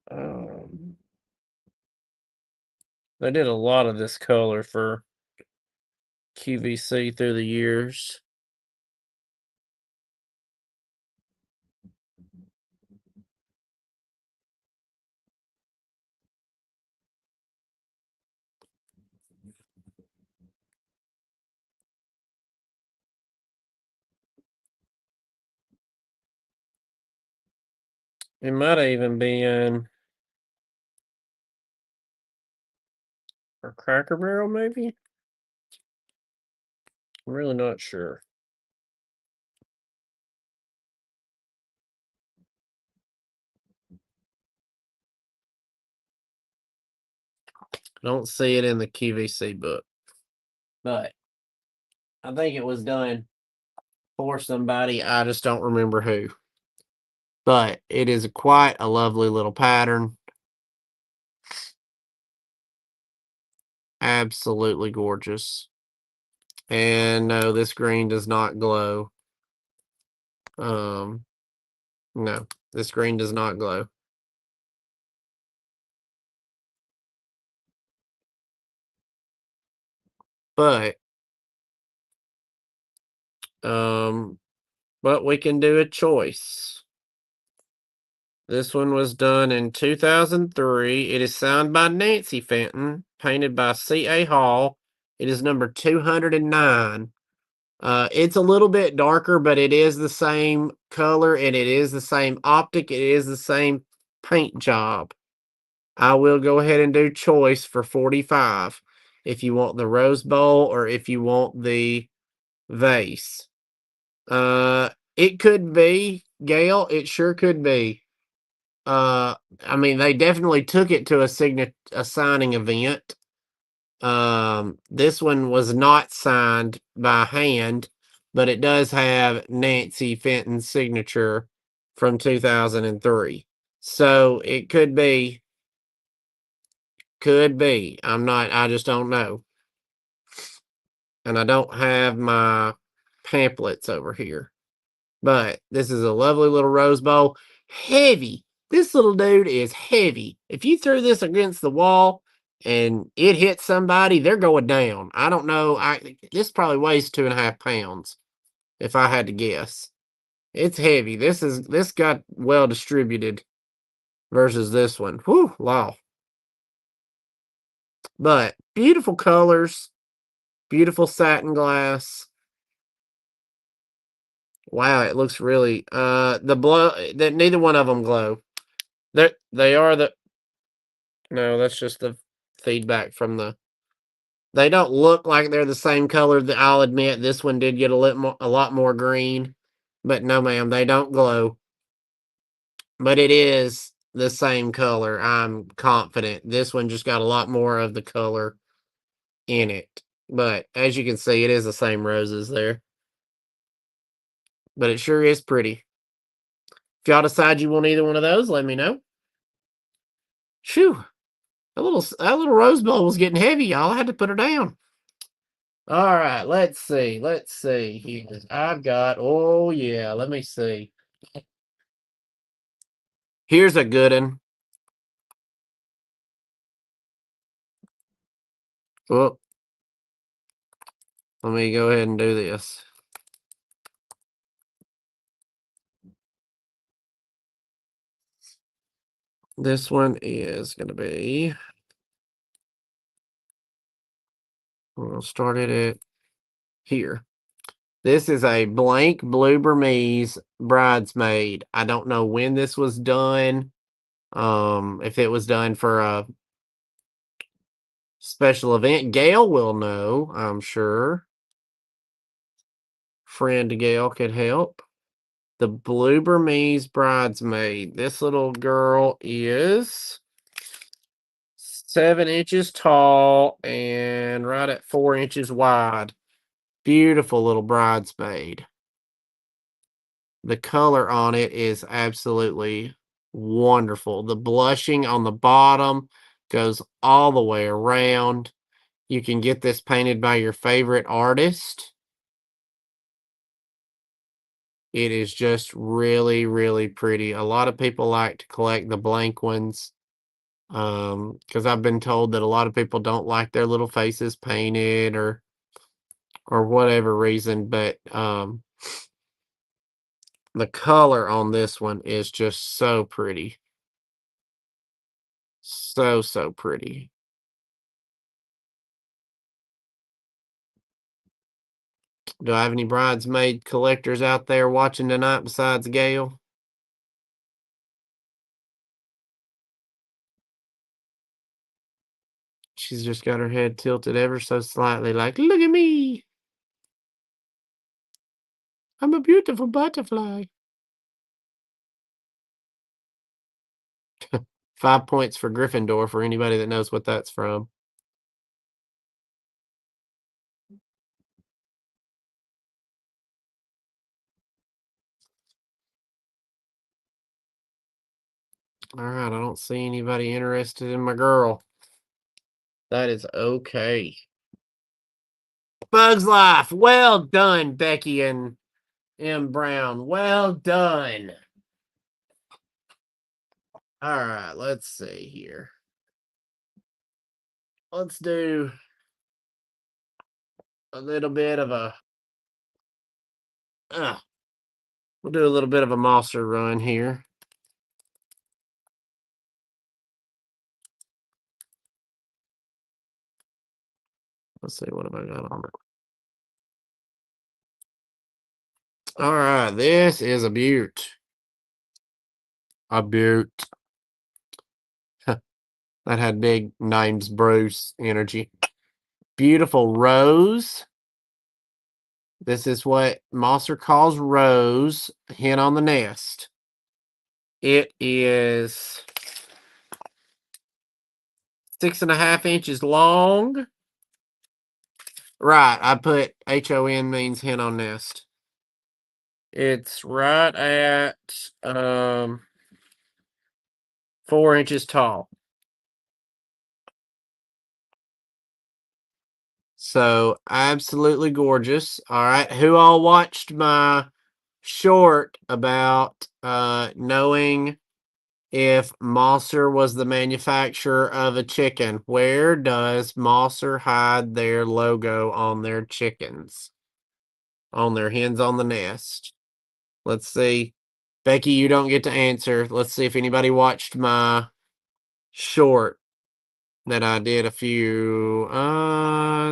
Um, they did a lot of this color for QVC through the years. It might have even been a Cracker Barrel, maybe? I'm really not sure. I don't see it in the QVC book. But I think it was done for somebody. I just don't remember who. But it is quite a lovely little pattern. Absolutely gorgeous. And no, this green does not glow. Um, no, this green does not glow. But um, but we can do a choice. This one was done in 2003. It is signed by Nancy Fenton, painted by C.A. Hall. It is number 209. It's a little bit darker, but it is the same color and it is the same optic. It is the same paint job. I will go ahead and do choice for 45 if you want the rose bowl or if you want the vase. It could be, Gail. It sure could be. I mean, they definitely took it to a signing event. This one was not signed by hand, but it does have Nancy Fenton's signature from 2003. So it could be. I just don't know. And I don't have my pamphlets over here. But this is a lovely little rose bowl. Heavy. This little dude is heavy. If you threw this against the wall and it hits somebody, they're going down. I don't know. This probably weighs 2.5 pounds, if I had to guess. It's heavy. This got well distributed versus this one. Whew, wow. But beautiful colors, beautiful satin glass. Wow, it looks really the blow that neither one of them glow. They are the no, that's just the feedback from the they don't look like they're the same color. That I'll admit this one did get a lot more green, but no ma'am, they don't glow. But it is the same color. I'm confident. This one just got a lot more of the color in it. But as you can see, it is the same roses there. But it sure is pretty. If y'all decide you want either one of those, let me know. Shoo. That little rose bowl was getting heavy, y'all. I had to put her down. All right, let's see. Let's see here. I've got, oh yeah, let me see. Here's a good one. Oh, let me go ahead and do this. This one is going to be, we'll start it at here. This is a blank blue Burmese bridesmaid. I don't know when this was done. If it was done for a special event, Gail will know, I'm sure. Friend Gail could help. The blue Burmese bridesmaid. This little girl is 7 inches tall and right at 4 inches wide. Beautiful little bridesmaid. The color on it is absolutely wonderful. The blushing on the bottom goes all the way around. You can get this painted by your favorite artist. It is just really, really pretty. A lot of people like to collect the blank ones. Because I've been told that a lot of people don't like their little faces painted or whatever reason, but the color on this one is just so pretty. So pretty. Do I have any bridesmaid collectors out there watching tonight besides Gail? She's just got her head tilted ever so slightly, like, look at me. I'm a beautiful butterfly. 5 points for Gryffindor for anybody that knows what that's from. All right, I don't see anybody interested in my girl. That is okay. Bugs Life. Well done, Becky and M. Brown. Well done. All right, let's see here. Let's do a little bit of a. We'll do a little bit of a monster run here. Let's see, what have I got on it? All right, this is a beaut. A beaut. That had big names Bruce energy. Beautiful rose. This is what Mosser calls rose, hen on the nest. It is 6.5 inches long. Right, I put HON means hen on nest. It's right at 4 inches tall. So absolutely gorgeous. All right, who all watched my short about knowing if Mosser was the manufacturer of a chicken? Where does Mosser hide their logo on their chickens? On their hens on the nest. Let's see. Becky, you don't get to answer. Let's see if anybody watched my short that I did it's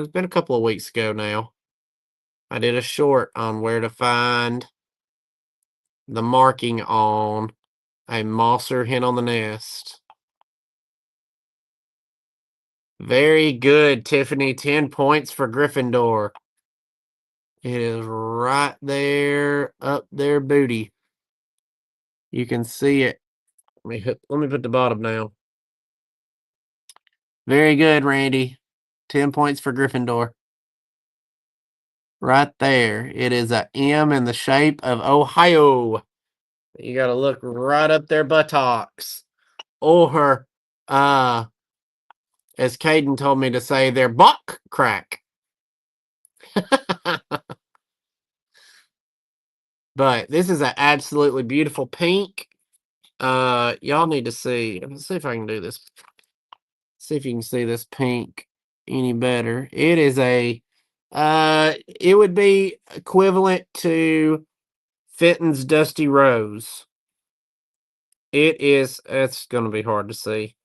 been a couple of weeks ago now. I did a short on where to find the marking on a Mosser hen on the nest. Very good, Tiffany. 10 points for Gryffindor. It is right there, up their booty. You can see it. Let me put the bottom down. Very good, Randy. 10 points for Gryffindor. Right there. It is a M in the shape of Ohio. You got to look right up their buttocks. Or, as Caden told me to say, their buck crack. But this is an absolutely beautiful pink. Y'all need to see. Let's see if I can do this. See if you can see this pink any better. It is it would be equivalent to Fenton's Dusty Rose. It's going to be hard to see.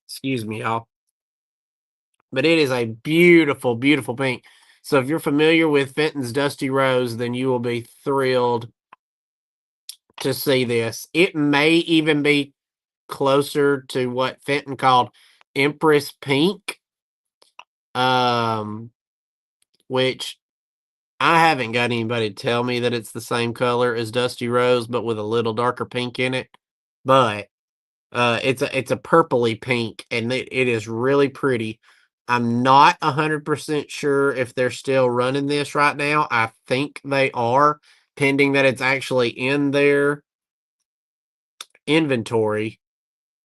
Excuse me, y'all. But it is a beautiful, beautiful pink. So if you're familiar with Fenton's Dusty Rose, then you will be thrilled to see this. It may even be closer to what Fenton called Empress Pink, which I haven't got anybody to tell me that it's the same color as Dusty Rose, but with a little darker pink in it. But it's a purpley pink, and it is really pretty. I'm not 100% sure if they're still running this right now. I think they are, pending that it's actually in their inventory.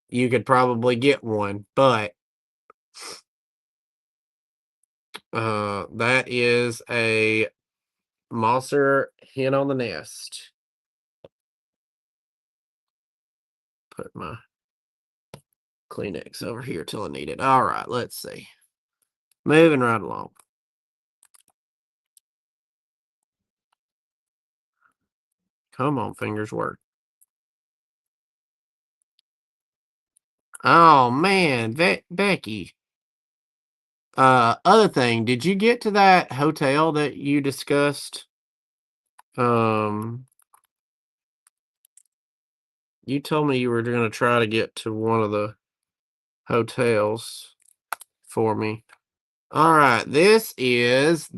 You could probably get one, but that is a Mosser hen on the nest. Put my Kleenex over here till I need it. All right, let's see. Moving right along. Come on, fingers work. Oh man, Becky. Other thing, did you get to that hotel that you discussed? You told me you were going to try to get to one of the hotels for me. All right, this is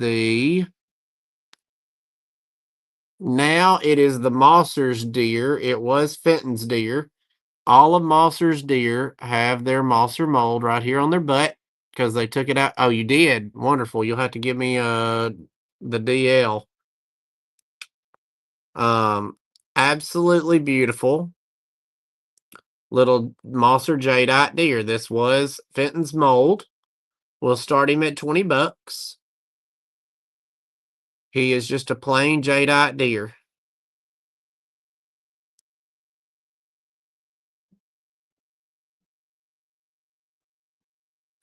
now it is the Mosser's deer. It was Fenton's deer. All of Mosser's deer have their Mosser mold right here on their butt because they took it out. Oh, you did? Wonderful. You'll have to give me the DL. Absolutely beautiful. Little Mosser jadeite deer. This was Fenton's mold. We'll start him at $20. He is just a plain jadeite deer.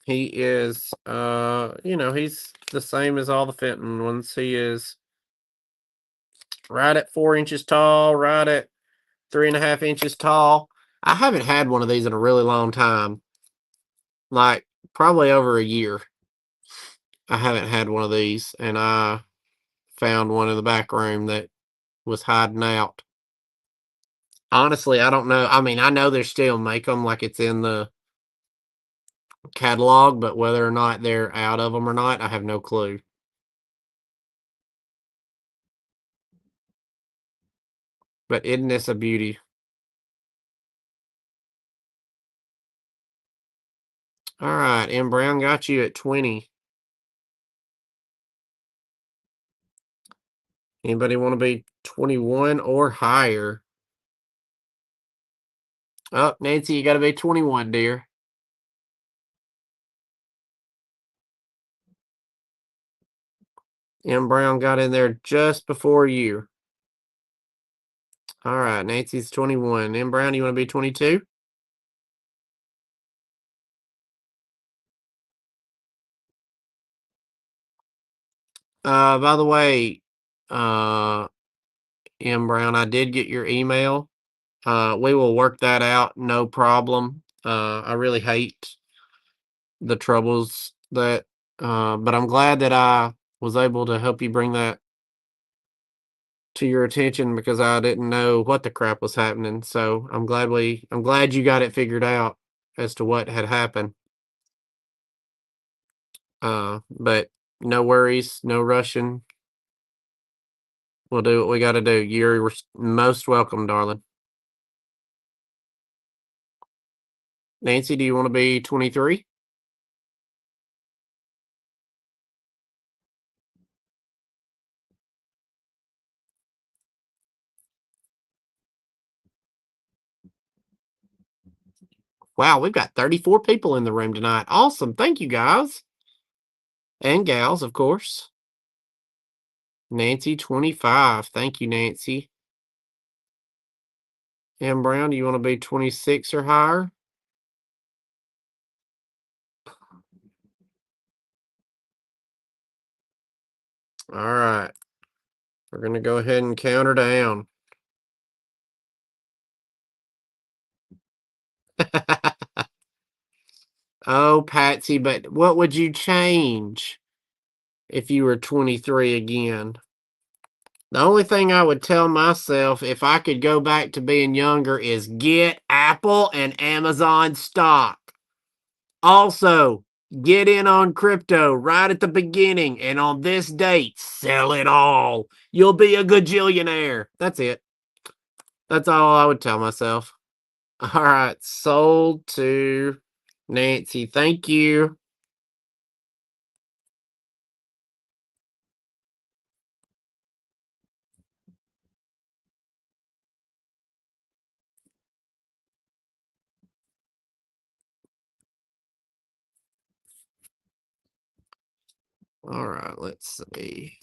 He is, he's the same as all the Fenton ones. He is right at 4 inches tall, right at 3.5 inches tall. I haven't had one of these in a really long time. like probably over a year. I haven't had one of these, and I found one in the back room that was hiding out. Honestly, I don't know. I mean, I know they still make them like it's in the catalog, but whether or not they're out of them or not, I have no clue. But isn't this a beauty? All right, M. Brown got you at 20. Anybody want to be 21 or higher? Oh, Nancy, you got to be 21, dear. M. Brown got in there just before you. All right, Nancy's 21. M. Brown, you want to be 22? By the way, uh, M. Brown, I did get your email. We will work that out, no problem. I really hate the troubles that, but I'm glad that I was able to help you bring that to your attention because I didn't know what the crap was happening. So I'm glad you got it figured out as to what had happened. But no worries, no rushing. We'll do what we got to do. You're most welcome, darling. Nancy, do you want to be 23? Wow, we've got 34 people in the room tonight. Awesome. Thank you, guys. And gals, of course. Nancy, 25. Thank you, Nancy. M. Brown, do you want to be 26 or higher? All right. We're going to go ahead and count her down. Oh, Patsy, but what would you change if you were 23 again? The only thing I would tell myself if I could go back to being younger is get Apple and Amazon stock. Also, get in on crypto right at the beginning and on this date, sell it all. You'll be a gajillionaire. That's it. That's all I would tell myself. All right, sold to Nancy. Thank you. All right, let's see.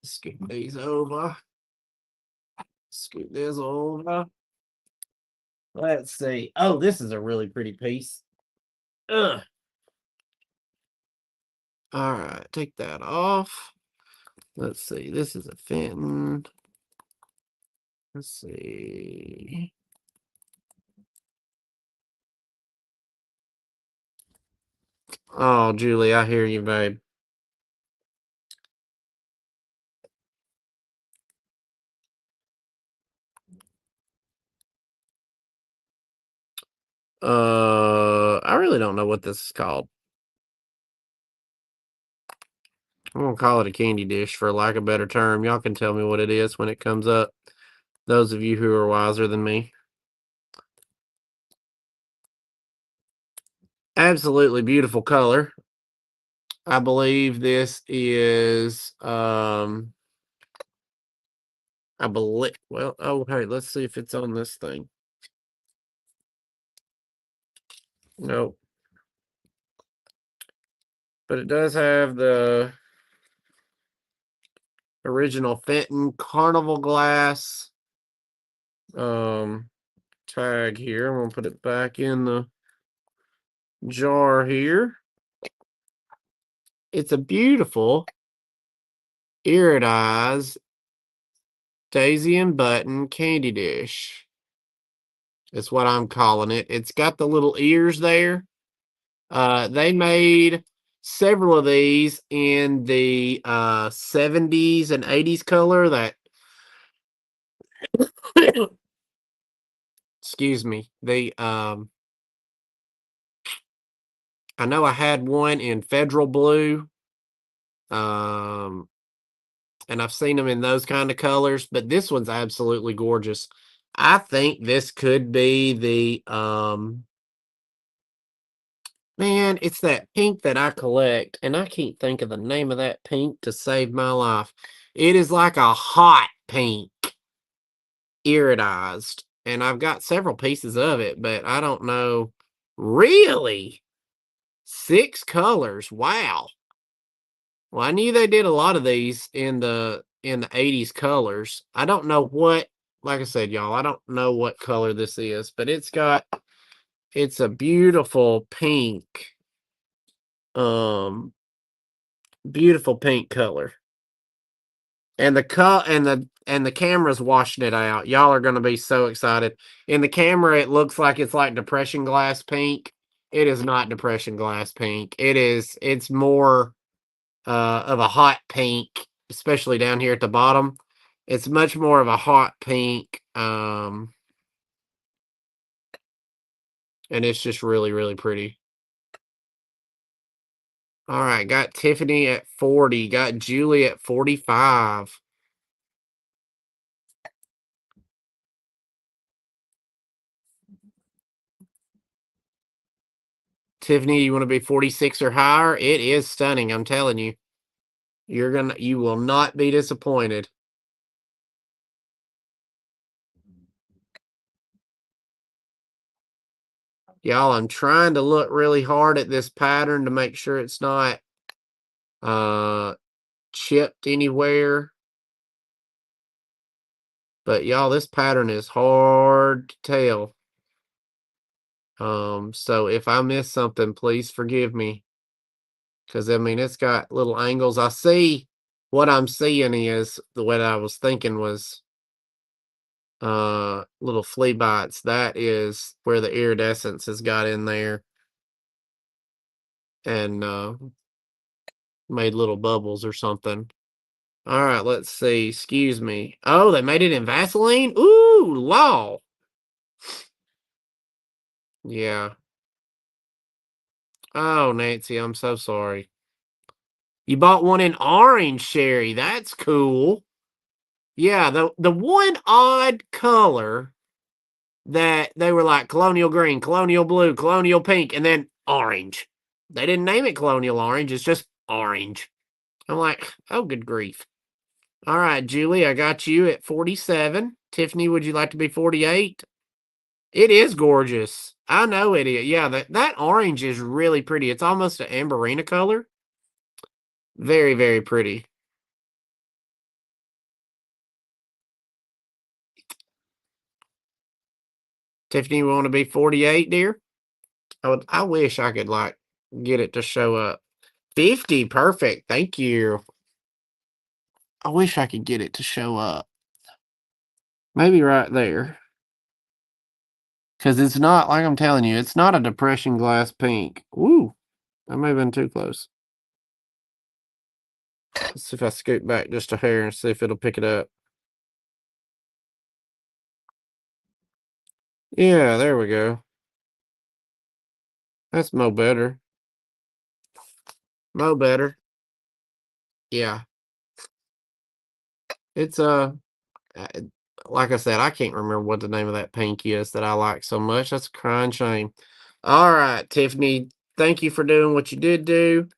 Scoot these over. Scoot this over. Let's see. Oh, this is a really pretty piece. Ugh. All right, take that off. Let's see. This is a Fenton. Let's see. Oh, Julie, I hear you, babe. I really don't know what this is called. I'm gonna call it a candy dish for lack of a better term. Y'all can tell me what it is when it comes up. Those of you who are wiser than me. Absolutely beautiful color. I believe this is I believe well, oh hey, let's see if it's on this thing. No. But it does have the original Fenton Carnival glass tag here. I'm gonna put it back in the jar here. It's a beautiful iridized daisy and button candy dish. That's what I'm calling it. It's got the little ears there. They made several of these in the 70s and 80s color that excuse me. I know I had one in Federal Blue. Um and I've seen them in those kind of colors, but this one's absolutely gorgeous. I think this could be the man, it's that pink that I collect, and I can't think of the name of that pink to save my life. It is like a hot pink, iridized, and I've got several pieces of it, but I don't know. Really? 6 colors. Wow. Well, I knew they did a lot of these in the 80s colors. I don't know what, like I said, y'all, I don't know what color this is, but it's a beautiful pink. Um Beautiful pink color. And the camera's washing it out. Y'all are gonna be so excited. In the camera, it looks like it's like depression glass pink. It is not depression glass pink. It's more of a hot pink, especially down here at the bottom. It's much more of a hot pink. And it's just really, really pretty. All right, got Tiffany at 40, got Julie at 45. Tiffany, you want to be 46 or higher? It is stunning, I'm telling you. You will not be disappointed. Y'all, I'm trying to look really hard at this pattern to make sure it's not uh chipped anywhere. But y'all, this pattern is hard to tell. So if I miss something, please forgive me. Because I mean it's got little angles. I see what I'm seeing is the what I was thinking was little flea bites. That is where the iridescence has got in there and made little bubbles or something. All right, let's see. Excuse me. Oh, they made it in Vaseline? Ooh, law. Yeah. Oh, Nancy, I'm so sorry. You bought one in orange, Sherry. That's cool. Yeah, the one odd color that they were like colonial green, colonial blue, colonial pink, and then orange. They didn't name it colonial orange, it's just orange. I'm like, oh, good grief. All right, Julie, I got you at 47. Tiffany, would you like to be 48? It is gorgeous. I know it is. Yeah, that orange is really pretty. It's almost an amberina color. Very, very pretty. Tiffany, you want to be 48, dear? I wish I could like get it to show up. 50, perfect. Thank you. I wish I could get it to show up. Maybe right there. Because it's not, like I'm telling you, it's not a depression glass pink. Woo, that may have been too close. Let's see if I scoot back just a hair and see if it'll pick it up. Yeah, there we go. That's mo better. Mo better. Yeah. It's uh, like I said, I can't remember what the name of that pink is that I like so much. That's a crying shame. All right, Tiffany, thank you for doing what you did do.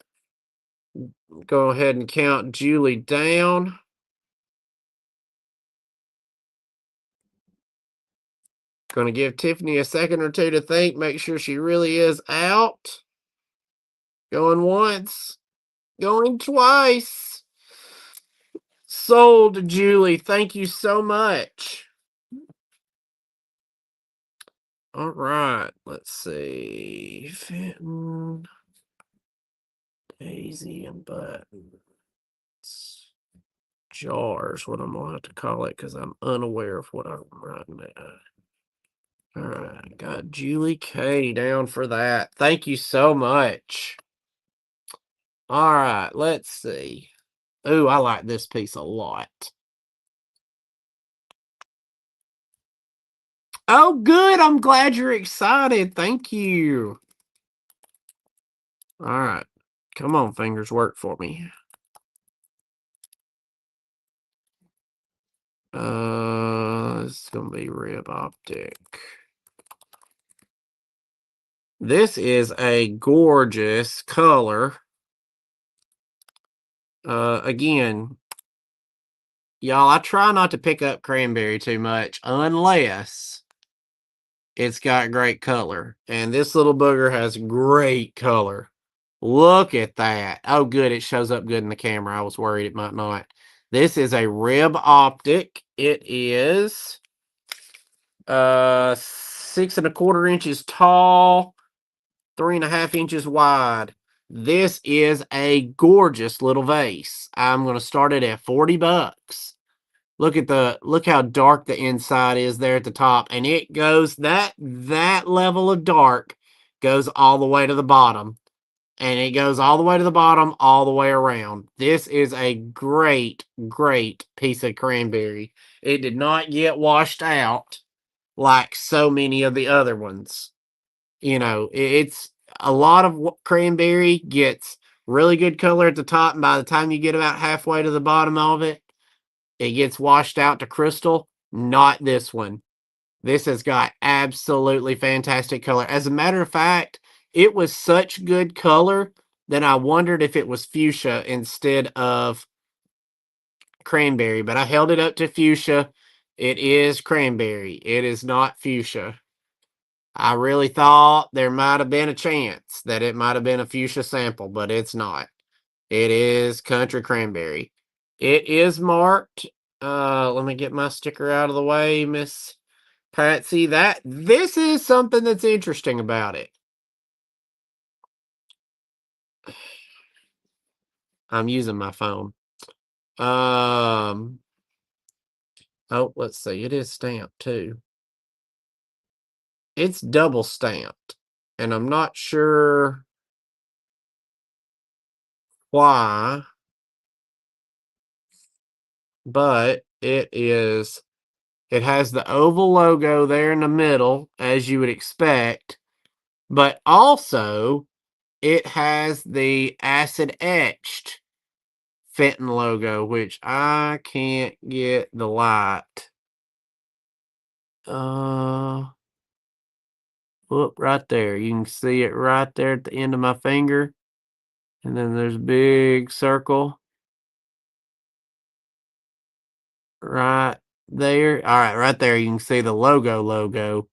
Go ahead and count Julie down. Going to give Tiffany a second or two to think, make sure she really is out. Going once, going twice. Sold, Julie. Thank you so much. All right, let's see. Fenton, Daisy, and Buttons. Jars, what I'm going to have to call it because I'm unaware of what I'm writing at. All right, got Julie K down for that. Thank you so much. All right, let's see. Ooh, I like this piece a lot. Oh, good. I'm glad you're excited. Thank you. All right. Come on, fingers, work for me. This is gonna be rib optic. This is a gorgeous color. Again, y'all, I try not to pick up cranberry too much unless it's got great color. And this little booger has great color. Look at that. Oh, good. It shows up good in the camera. I was worried it might not. This is a rib optic. It is 6¼ inches tall, 3½ inches wide. This is a gorgeous little vase. I'm going to start it at $40. Look how dark the inside is there at the top, and it goes that level of dark goes all the way to the bottom, and it goes all the way to the bottom all the way around. This is a great piece of cranberry. It did not get washed out like so many of the other ones. You know, it's a lot of cranberry gets really good color at the top, and by the time you get about halfway to the bottom of it, it gets washed out to crystal. Not this one. This has got absolutely fantastic color. As a matter of fact, it was such good color that I wondered if it was fuchsia instead of cranberry, but I held it up to fuchsia. It is cranberry. It is not fuchsia. I really thought there might have been a chance that it might have been a fuchsia sample, but it's not. It is country cranberry. It is marked. Let me get my sticker out of the way, Miss Patsy. This is something that's interesting about it. I'm using my phone. Oh, let's see. It is stamped too. It's double stamped, and I'm not sure why, but it is. It has the oval logo there in the middle, as you would expect, but also it has the acid etched Fenton logo, which I can't get the light. Whoop, right there. You can see it right there at the end of my finger. And then there's a big circle right there. All right, right there you can see the logo.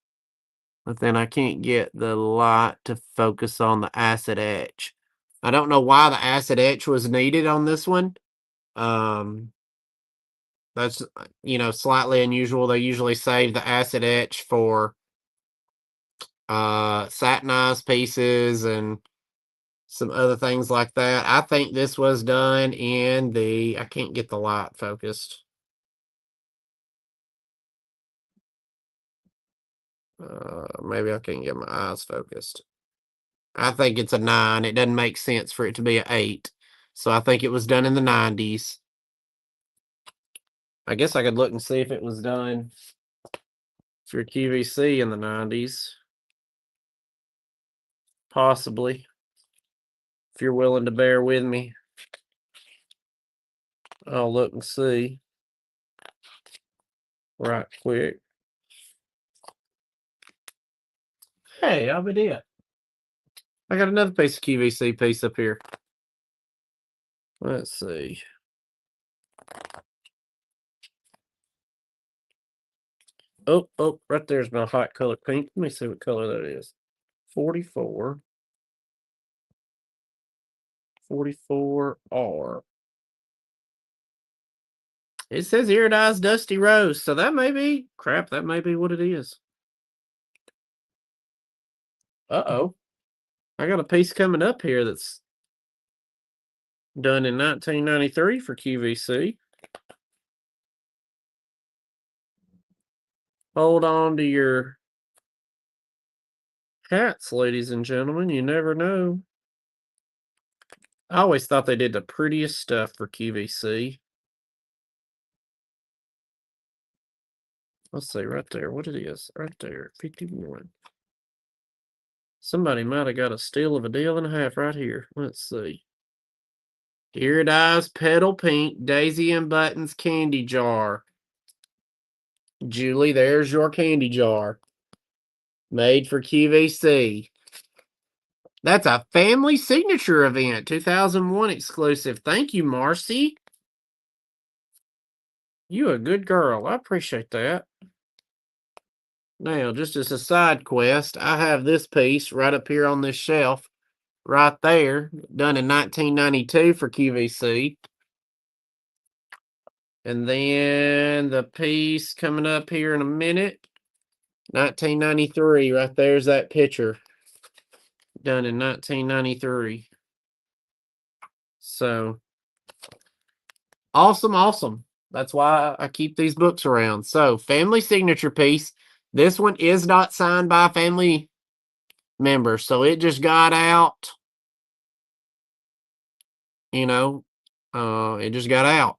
But then I can't get the light to focus on the acid etch. I don't know why the acid etch was needed on this one. Um, that's slightly unusual. They usually save the acid etch for satinized pieces and some other things like that. I think this was done in the I can't get the light focused. Maybe I can't get my eyes focused. I think it's a 9. It doesn't make sense for it to be an 8. So I think it was done in the 90s. I guess I could look and see if it was done for QVC in the 90s. Possibly. If you're willing to bear with me, I'll look and see right quick. Hey, I'll be it. I got another piece of QVC piece up here. Let's see. Oh, right there's my hot color pink. Let me see what color that is. 44. 44R. It says iridized dusty rose, so that may be crap. That may be what it is. Uh-oh. I got a piece coming up here that's done in 1993 for QVC. Hold on to your hats, ladies and gentlemen. You never know. I always thought they did the prettiest stuff for QVC. Let's see right there what it is. Right there, 51. Somebody might have got a steal of a deal and a half right here. Let's see. Iridized Petal Pink Daisy and Buttons candy jar. Julie, there's your candy jar. Made for QVC. That's a family signature event, 2001 exclusive. Thank you, Marcy. You a good girl. I appreciate that. Now, just as a side quest, I have this piece right up here on this shelf, right there, done in 1992 for QVC. And then the piece coming up here in a minute, 1993. Right there's that picture, done in 1993. So, awesome, awesome. That's why I keep these books around. So, family signature piece. This one is not signed by a family member, so it just got out. It just got out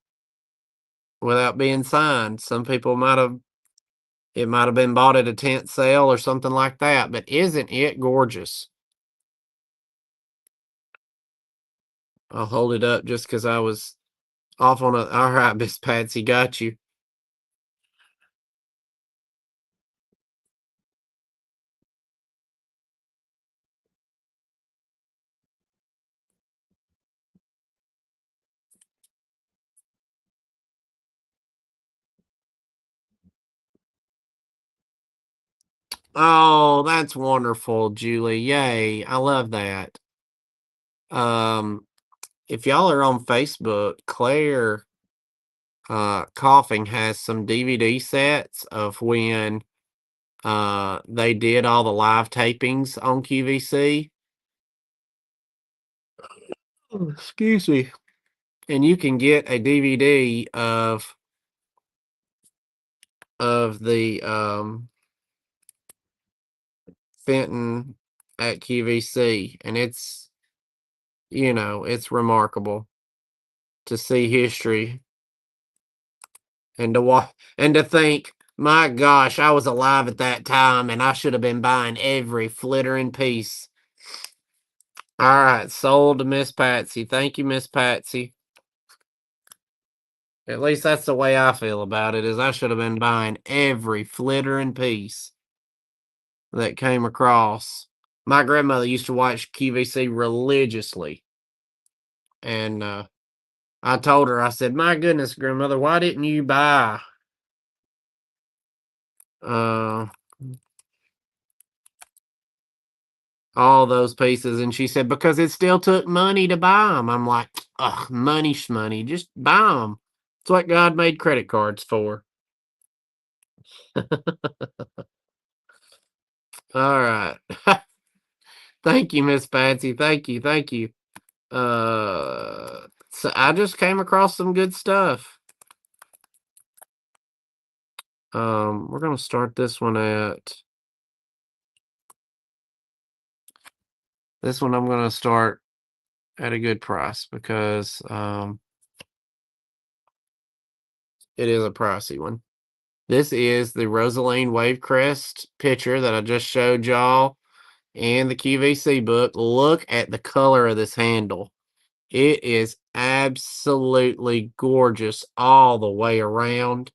without being signed. Some people it might have been bought at a tent sale or something like that. But isn't it gorgeous? I'll hold it up just because I was off on a. All right, Miss Patsy, got you. Oh, that's wonderful, Julie. Yay. I love that. If y'all are on Facebook, Claire Coughing has some DVD sets of when they did all the live tapings on QVC. Oh, excuse me. And you can get a DVD of the Fenton at QVC, and it's remarkable to see history and to think, my gosh, I was alive at that time and I should have been buying every flittering piece. All right, sold to Miss Patsy. Thank you, Miss Patsy. At least that's the way I feel about it, is I should have been buying every flittering piece that came across. My grandmother used to watch QVC religiously. And I told her, I said, my goodness, grandmother, why didn't you buy uh, all those pieces? And she said, because it still took money to buy them. I'm like, ugh, money shmoney, just buy them. It's what God made credit cards for. All right. Thank you, Miss Patsy. Thank you. Thank you. So I just came across some good stuff. We're gonna start this one at this one. I'm gonna start at a good price because it is a pricey one. This is the Rosaline Wave Crest picture that I just showed y'all in the QVC book. Look at the color of this handle. It is absolutely gorgeous all the way around.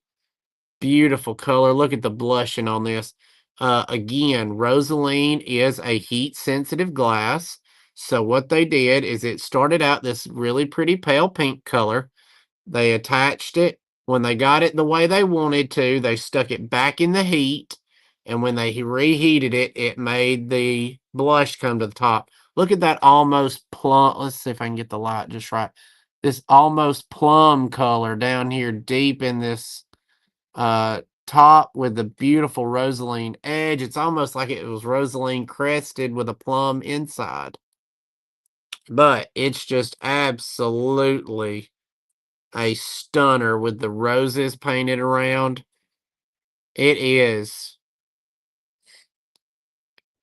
Beautiful color. Look at the blushing on this. Again, Rosaline is a heat sensitive glass. So what they did is it started out this really pretty pale pink color. They attached it. When they got it the way they wanted to, they stuck it back in the heat. And when they reheated it, it made the blush come to the top. Look at that almost plum. Let's see if I can get the light just right. This almost plum color down here deep in this top with the beautiful Rosaline edge. It's almost like it was Rosaline crested with a plum inside. But it's just absolutely a stunner with the roses painted around. It is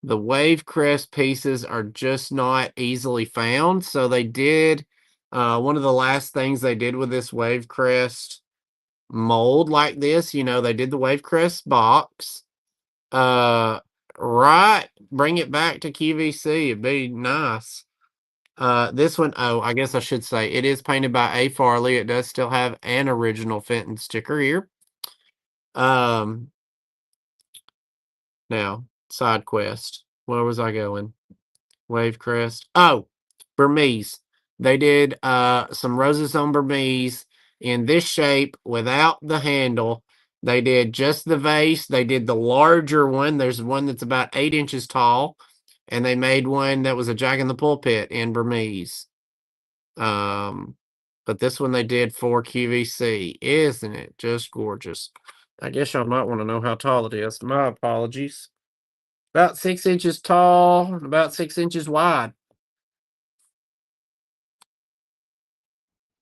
The wave crest pieces are just not easily found. So they did one of the last things they did with this wave crest mold like this, they did the wave crest box. Uh right, bring it back to QVC. It'd be nice. This one, oh, I guess I should say it is painted by A. Farley. It does still have an original Fenton sticker here. Um, Now, side quest. Where was I going? Wave crest. Oh, Burmese. They did some roses on Burmese in this shape without the handle. They did just the vase. They did the larger one. There's one that's about 8 inches tall, and they made one that was a Jack in the pulpit in Burmese. Um, but this one they did for QVC. Isn't it just gorgeous? I guess y'all might want to know how tall it is. My apologies. About 6 inches tall, about 6 inches wide.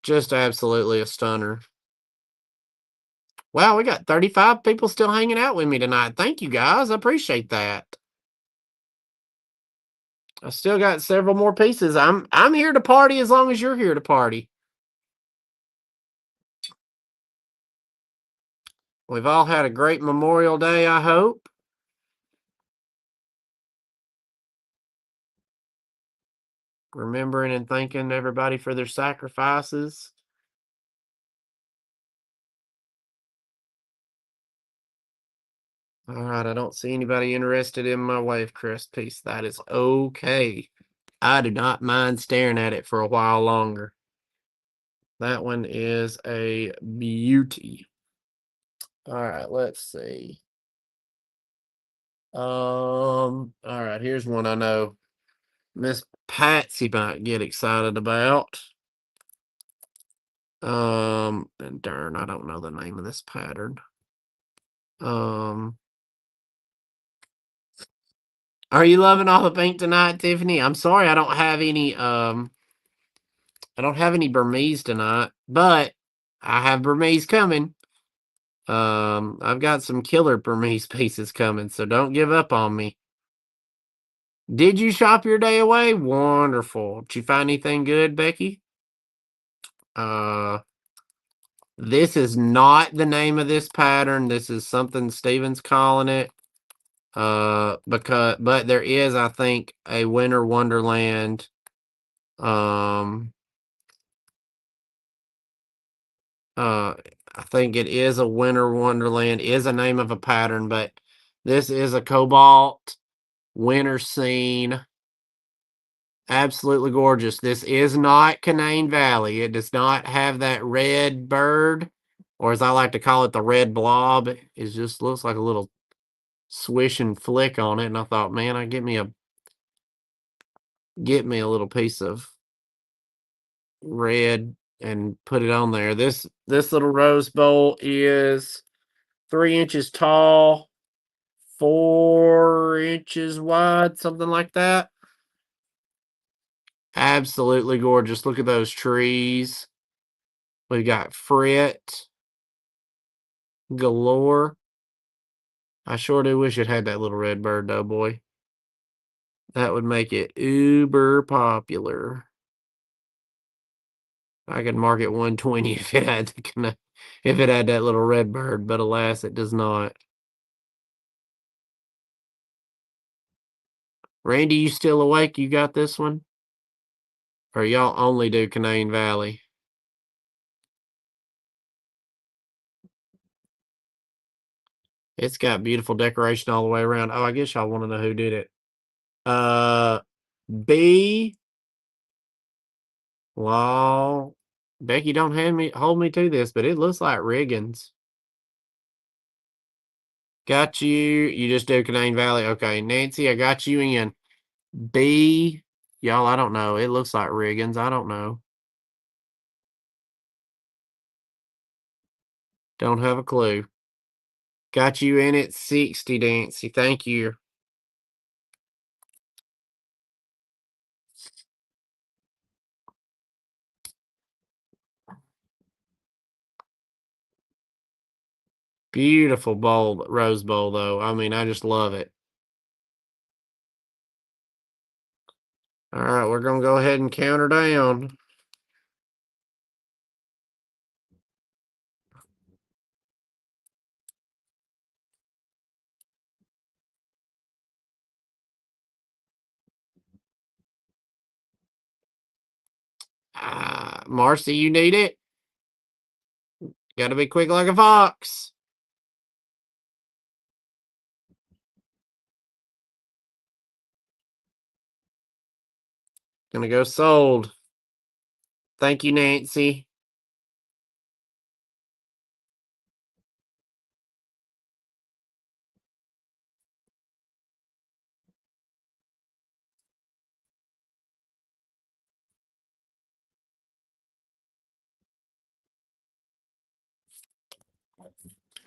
Just absolutely a stunner. Wow, we got 35 people still hanging out with me tonight. Thank you guys. I appreciate that. I still got several more pieces. I'm here to party as long as you're here to party. We've all had a great Memorial Day, I hope. Remembering and thanking everybody for their sacrifices. All right, I don't see anybody interested in my wave crest piece. That is okay. I do not mind staring at it for a while longer. That one is a beauty. All right, let's see. All right, here's one I know Miss Patsy might get excited about. And darn, I don't know the name of this pattern. Um, are you loving all the pink tonight, Tiffany? I'm sorry I don't have any Burmese tonight, but I have Burmese coming. I've got some killer Burmese pieces coming, so don't give up on me. Did you shop your day away? Wonderful. Did you find anything good, Becky? Uh, this is not the name of this pattern. This is something Steven's calling it. But there is, I think, a Winter Wonderland. Um, I think it is a Winter Wonderland, is a name of a pattern, but this is a Cobalt Winter Scene. Absolutely gorgeous. This is not Canaan Valley. It does not have that red bird, or as I like to call it, the red blob. It just looks like a little swish and flick on it. And I thought, man, I get me a little piece of red and put it on there. This little rose bowl is 3 inches tall, 4 inches wide, something like that. Absolutely gorgeous. Look at those trees. We got frit galore. I sure do wish it had that little red bird though, boy. That would make it uber popular. I could mark it 120 if it had if it had that little red bird, but alas, it does not. Randy, you still awake? You got this one? Or y'all only do Canaan Valley? It's got beautiful decoration all the way around. Oh, I guess y'all want to know who did it. Uh, B. Law. Becky, don't hold me to this, but it looks like Riggins. Got you. You just do Canaan Valley. Okay, Nancy, I got you in. B. Y'all, I don't know. It looks like Riggins. I don't know. Don't have a clue. Got you in at 60, Nancy. Thank you. Beautiful bowl, rose bowl, though. I mean, I just love it. All right, we're going to go ahead and count her down. Marcy, you need it? Got to be quick like a fox. Gonna go sold. Thank you, Nancy.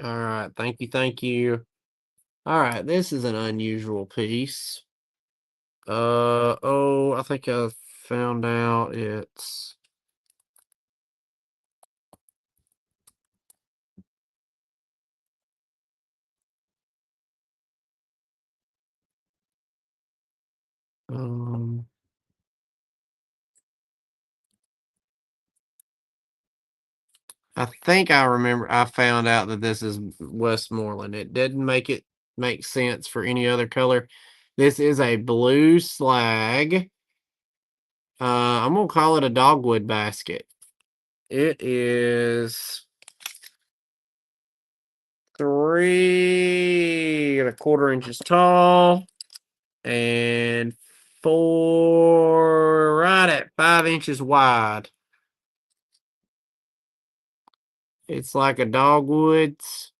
All right, thank you, thank you. All right, this is an unusual piece. Oh, I think I found out it's um I think I remember I found out that this is Westmoreland. It didn't make sense for any other color. This is a blue slag. I'm gonna call it a dogwood basket. It is 3 1/4 inches tall and right at 5 inches wide. It's like a dogwoods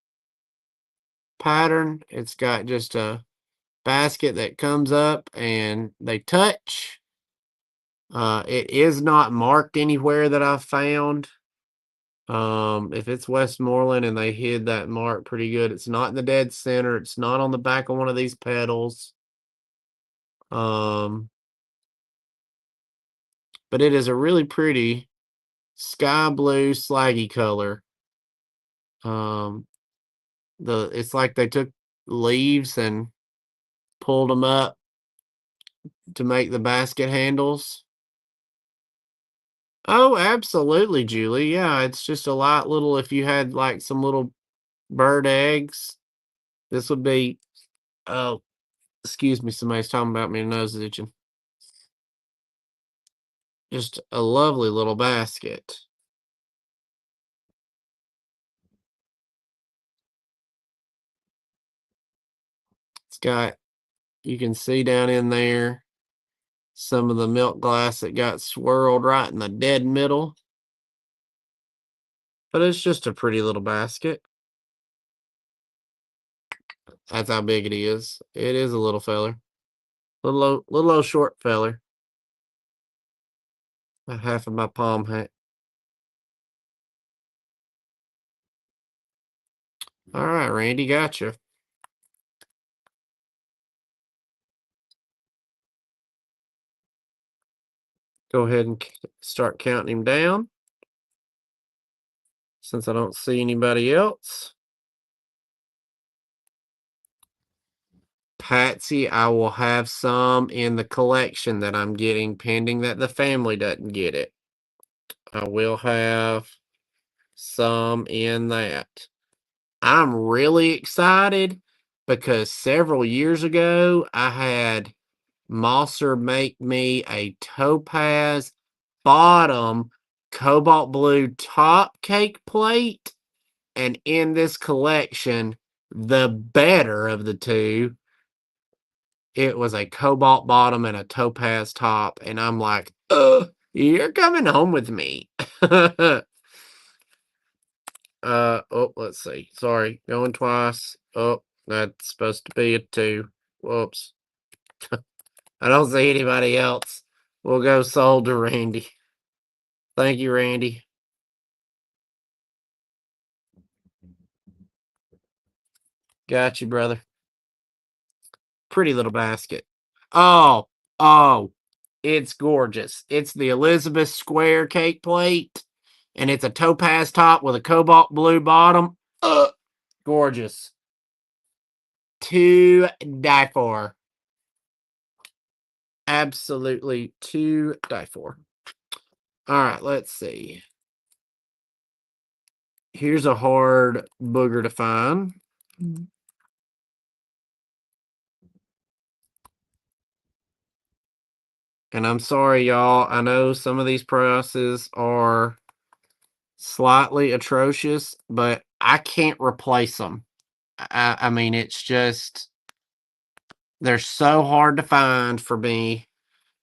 pattern. It's got just a basket that comes up and they touch. It is not marked anywhere that I've found. If it's Westmoreland and they hid that mark pretty good, it's not in the dead center. It's not on the back of one of these petals. Um, but it is a really pretty sky blue slaggy color. Um, it's like they took leaves and pulled them up to make the basket handles. Oh, absolutely, Julie. Yeah, it's just a light little, if you had like some little bird eggs, this would be, oh, excuse me, somebody's talking about me, nose is itching. Just a lovely little basket. It's got, you can see down in there some of the milk glass that got swirled right in the dead middle. But it's just a pretty little basket. That's how big it is. It is a little feller. Little old short feller. About half of my palm hat. All right, Randy, gotcha. Go ahead and start counting him down since I don't see anybody else. Patsy, I will have some in the collection that I'm getting pending that the family doesn't get it. I will have some in that. I'm really excited because several years ago I had Mosser make me a topaz bottom, cobalt blue top cake plate. And in this collection, the better of the two, it was a cobalt bottom and a topaz top. And I'm like, you're coming home with me. Oh, let's see. Sorry, going twice. Oh, that's supposed to be a 2. Whoops. I don't see anybody else. We'll go sold to Randy. Thank you, Randy. Got you, brother. Pretty little basket. Oh, oh, it's gorgeous. It's the Elizabeth Square cake plate, and it's a topaz top with a cobalt blue bottom. Gorgeous. To die for. absolutely to die for. All right, let's see. Here's a hard booger to find. And I'm sorry, y'all. I know some of these prices are slightly atrocious, but I can't replace them. I mean, it's just, they're so hard to find for me.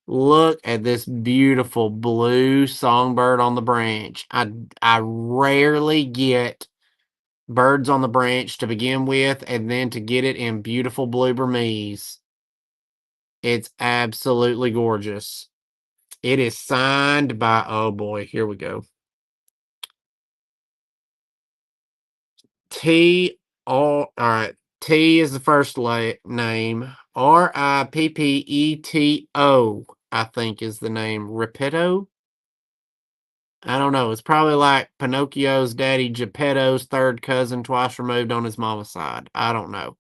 Look at this beautiful blue songbird on the branch. I rarely get birds on the branch to begin with, and then to get it in beautiful blue Burmese. It's absolutely gorgeous. It is signed by, oh boy, here we go. All right. T is the first name. Rippeto, I think is the name. Rippetto? I don't know. It's probably like Pinocchio's daddy Geppetto's third cousin, twice removed on his mama's side. I don't know.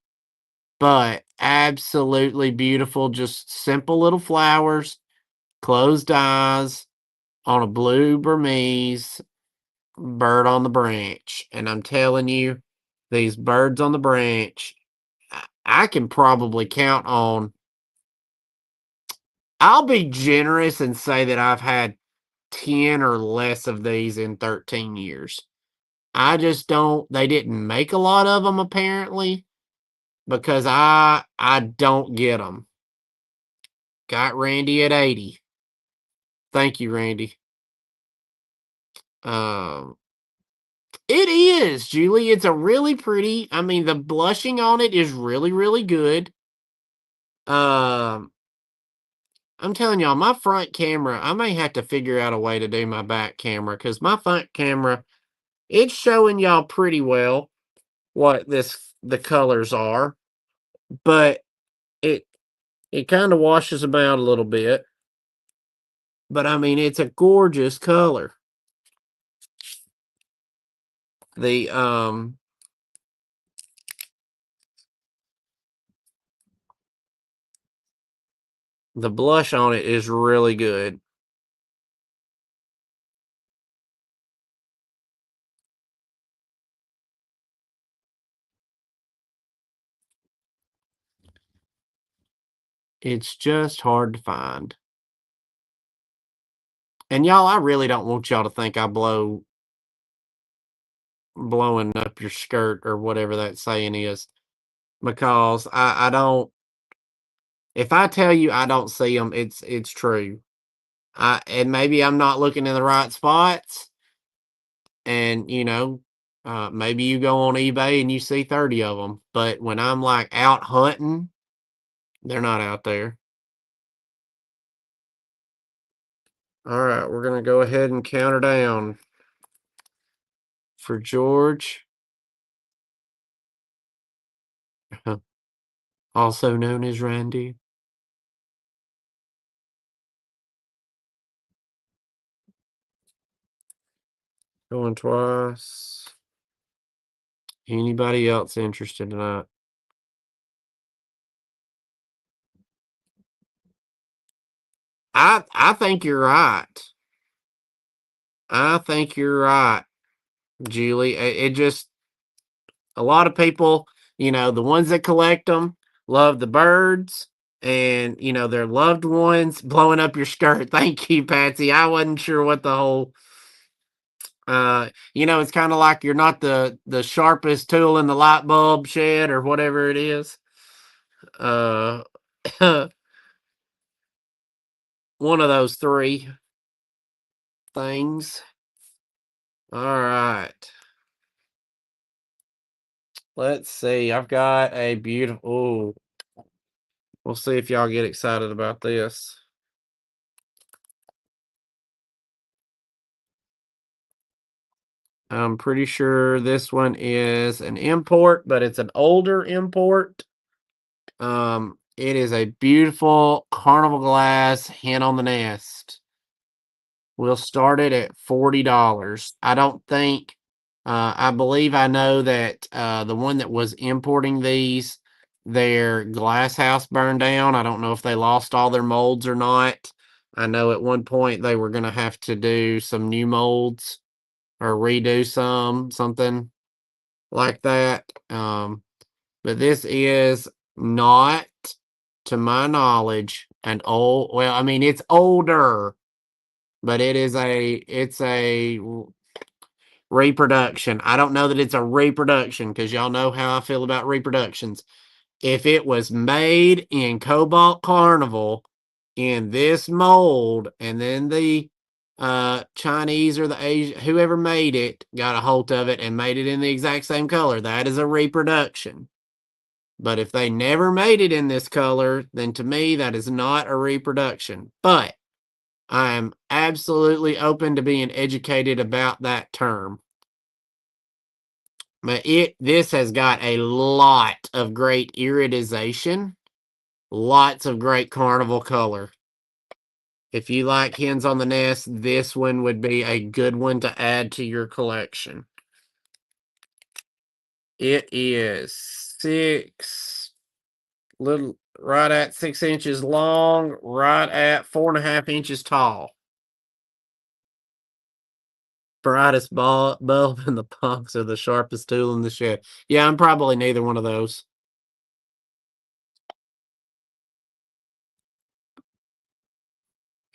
But absolutely beautiful. Just simple little flowers, closed eyes on a blue Burmese bird on the branch. And I'm telling you, these birds on the branch, I can probably count on. I'll be generous and say that I've had 10 or less of these in 13 years. I just don't, they didn't make a lot of them apparently because I don't get them. Got Randy at 80. Thank you, Randy. Um, it is, Julie. It's a really pretty, I mean, the blushing on it is really, really good. Um, I'm telling y'all, my front camera, I may have to figure out a way to do my back camera because my front camera, it's showing y'all pretty well what the colors are, but it it kind of washes them out a little bit. But I mean, it's a gorgeous color. The the blush on it is really good. It's just hard to find. And y'all, I really don't want y'all to think I blowing up your skirt or whatever that saying is, because I don't. If I tell you I don't see them, it's true. And maybe I'm not looking in the right spots, and maybe you go on eBay and you see 30 of them, but when I'm like out hunting, they're not out there. All right, we're gonna go ahead and count her down for George, also known as Randy. Going twice. Anybody else interested tonight? I think you're right. I think you're right, Julie. It just, a lot of people, the ones that collect them, love the birds and, their loved ones blowing up your skirt. Thank you, Patsy. I wasn't sure what the whole, it's kind of like you're not the sharpest tool in the light bulb shed or whatever it is. Uh, one of those three things. All right. Let's see. I've got a beautiful. Oh, we'll see if y'all get excited about this. I'm pretty sure this one is an import, but it's an older import. It is a beautiful carnival glass hen on the nest. We'll start it at $40. I don't think. I believe I know that the one that was importing these their glass house burned down. I don't know if they lost all their molds or not. I know at one point they were gonna have to do some new molds or redo something like that. But this is not, to my knowledge, an old, well, I mean, it's older, but it's a reproduction. I don't know that it's a reproduction because y'all know how I feel about reproductions. If it was made in Cobalt Carnival in this mold, and then the Chinese or the Asian, whoever made it, got a hold of it and made it in the exact same color, that is a reproduction. But if they never made it in this color, then to me, that is not a reproduction. But I am absolutely open to being educated about that term. But this has got a lot of great iridization, lots of great carnival color. If you like hens on the nest, this one would be a good one to add to your collection. It is right at 6 inches long, right at 4.5 inches tall. Brightest bulb in the box or the sharpest tool in the shed. Yeah, I'm probably neither one of those.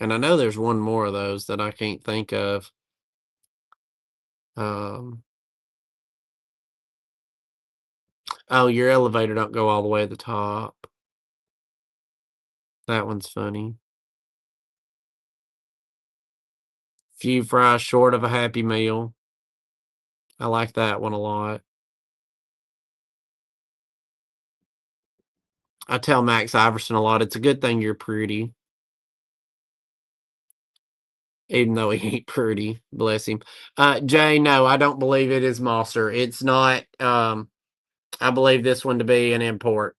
And I know there's one more of those that I can't think of. Um, oh, your elevator don't go all the way to the top. That one's funny. Few fries short of a Happy Meal. I like that one a lot. I tell Max Iverson a lot, it's a good thing you're pretty, even though he ain't pretty, bless him. Jay, no, I don't believe it is Monster. It's not. I believe this one to be an import.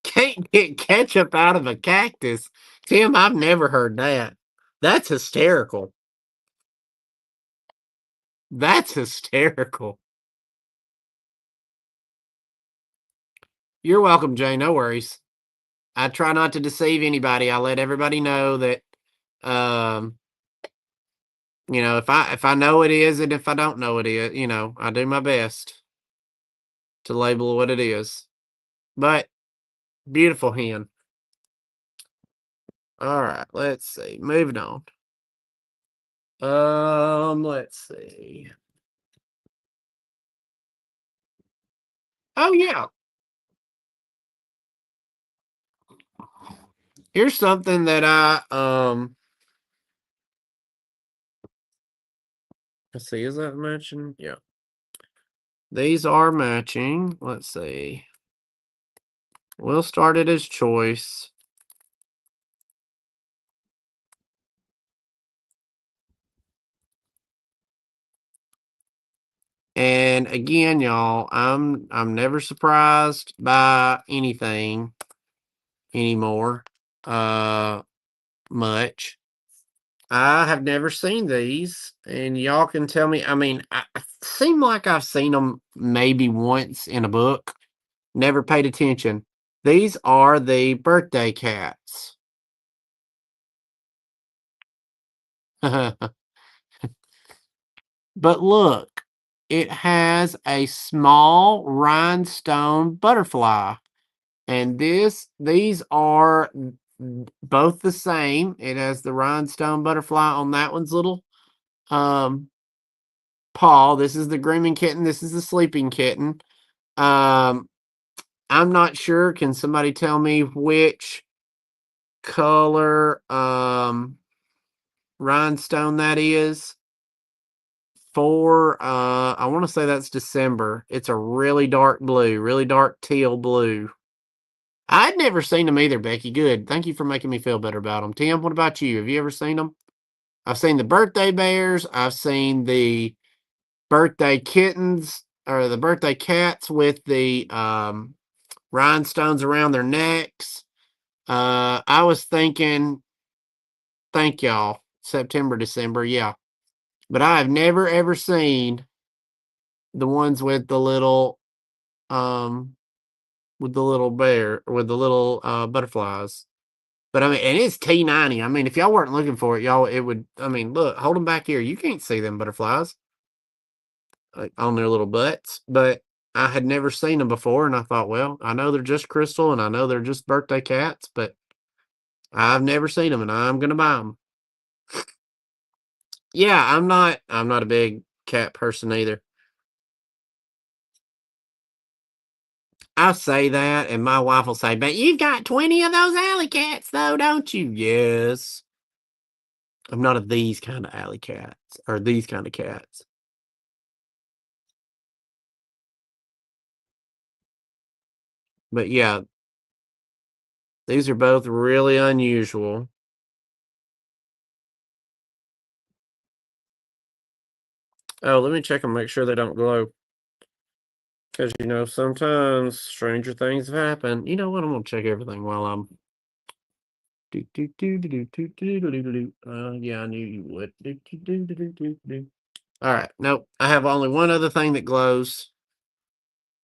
Can't get ketchup out of a cactus. Tim, I've never heard that. That's hysterical. That's hysterical. You're welcome, Jay. No worries. I try not to deceive anybody. I let everybody know that, um, if I know it is, and if I don't know it is, I do my best to label what it is. But beautiful hen. All right, let's see. Moving on. Let's see. Oh yeah. Here's something that let's see, is that matching? Yeah. These are matching. Let's see. We'll start it as choice. And again, y'all, I'm never surprised by anything anymore. Much. I have never seen these, and y'all can tell me. I mean, I seem like I've seen them maybe once in a book. Never paid attention. These are the birthday cats. But look, it has a small rhinestone butterfly. And these are both the same. It has the rhinestone butterfly on that one's little um paw. This is the grooming kitten. This is the sleeping kitten. Um, I'm not sure. Can somebody tell me which color rhinestone that is? I want to say that's December. It's a really dark blue, really dark teal blue. I'd never seen them either, Becky. Good. Thank you for making me feel better about them. Tim, what about you? Have you ever seen them? I've seen the birthday bears. I've seen the birthday kittens or the birthday cats with the rhinestones around their necks. I was thinking, thank y'all, September, December, yeah. But I have never ever seen the ones with the little bear with the little butterflies. But I mean, and it's T90. I mean, if y'all weren't looking for it, y'all it would. I mean, look, hold them back here. You can't see them butterflies like, on their little butts. But I had never seen them before, and I thought, well, I know they're just crystal, and I know they're just birthday cats, but I've never seen them, and I'm gonna buy them. Yeah, I'm not a big cat person either. I say that, and my wife will say, "But you've got 20 of those alley cats, though, don't you?" Yes. I'm not a these kind of alley cats or these kind of cats. But yeah, these are both really unusual. Oh, let me check them, make sure they don't glow. Because, sometimes stranger things have happened. You know what? I'm going to check everything while I'm. Yeah, I knew you would. All right. Nope. I have only one other thing that glows.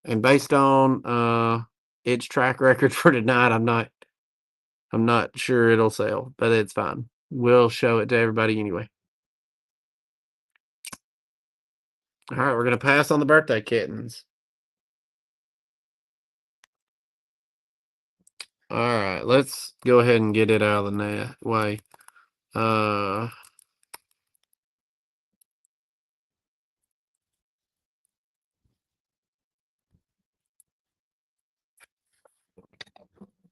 And based on its track record for tonight, I'm not sure it'll sell, but it's fine. We'll show it to everybody anyway. All right, we're gonna pass on the birthday kittens. All right, let's go ahead and get it out of the way. Uh,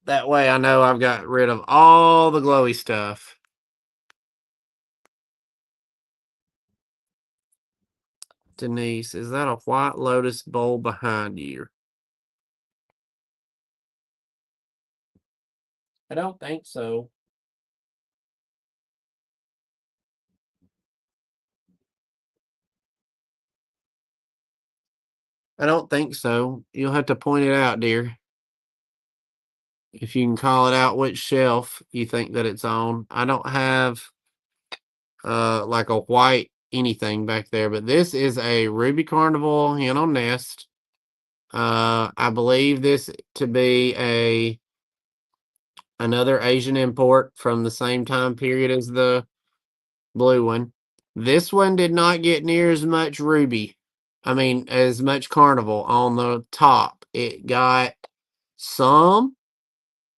that way I know I've got rid of all the glowy stuff. Denise, is that a white lotus bowl behind you? I don't think so. I don't think so. You'll have to point it out, dear. If you can call it out which shelf you think that it's on. I don't have like a white anything back there, but this is a Ruby Carnival hen on nest. I believe this to be another Asian import from the same time period as the blue one. This one did not get near as much ruby. I mean, as much carnival on the top. It got some,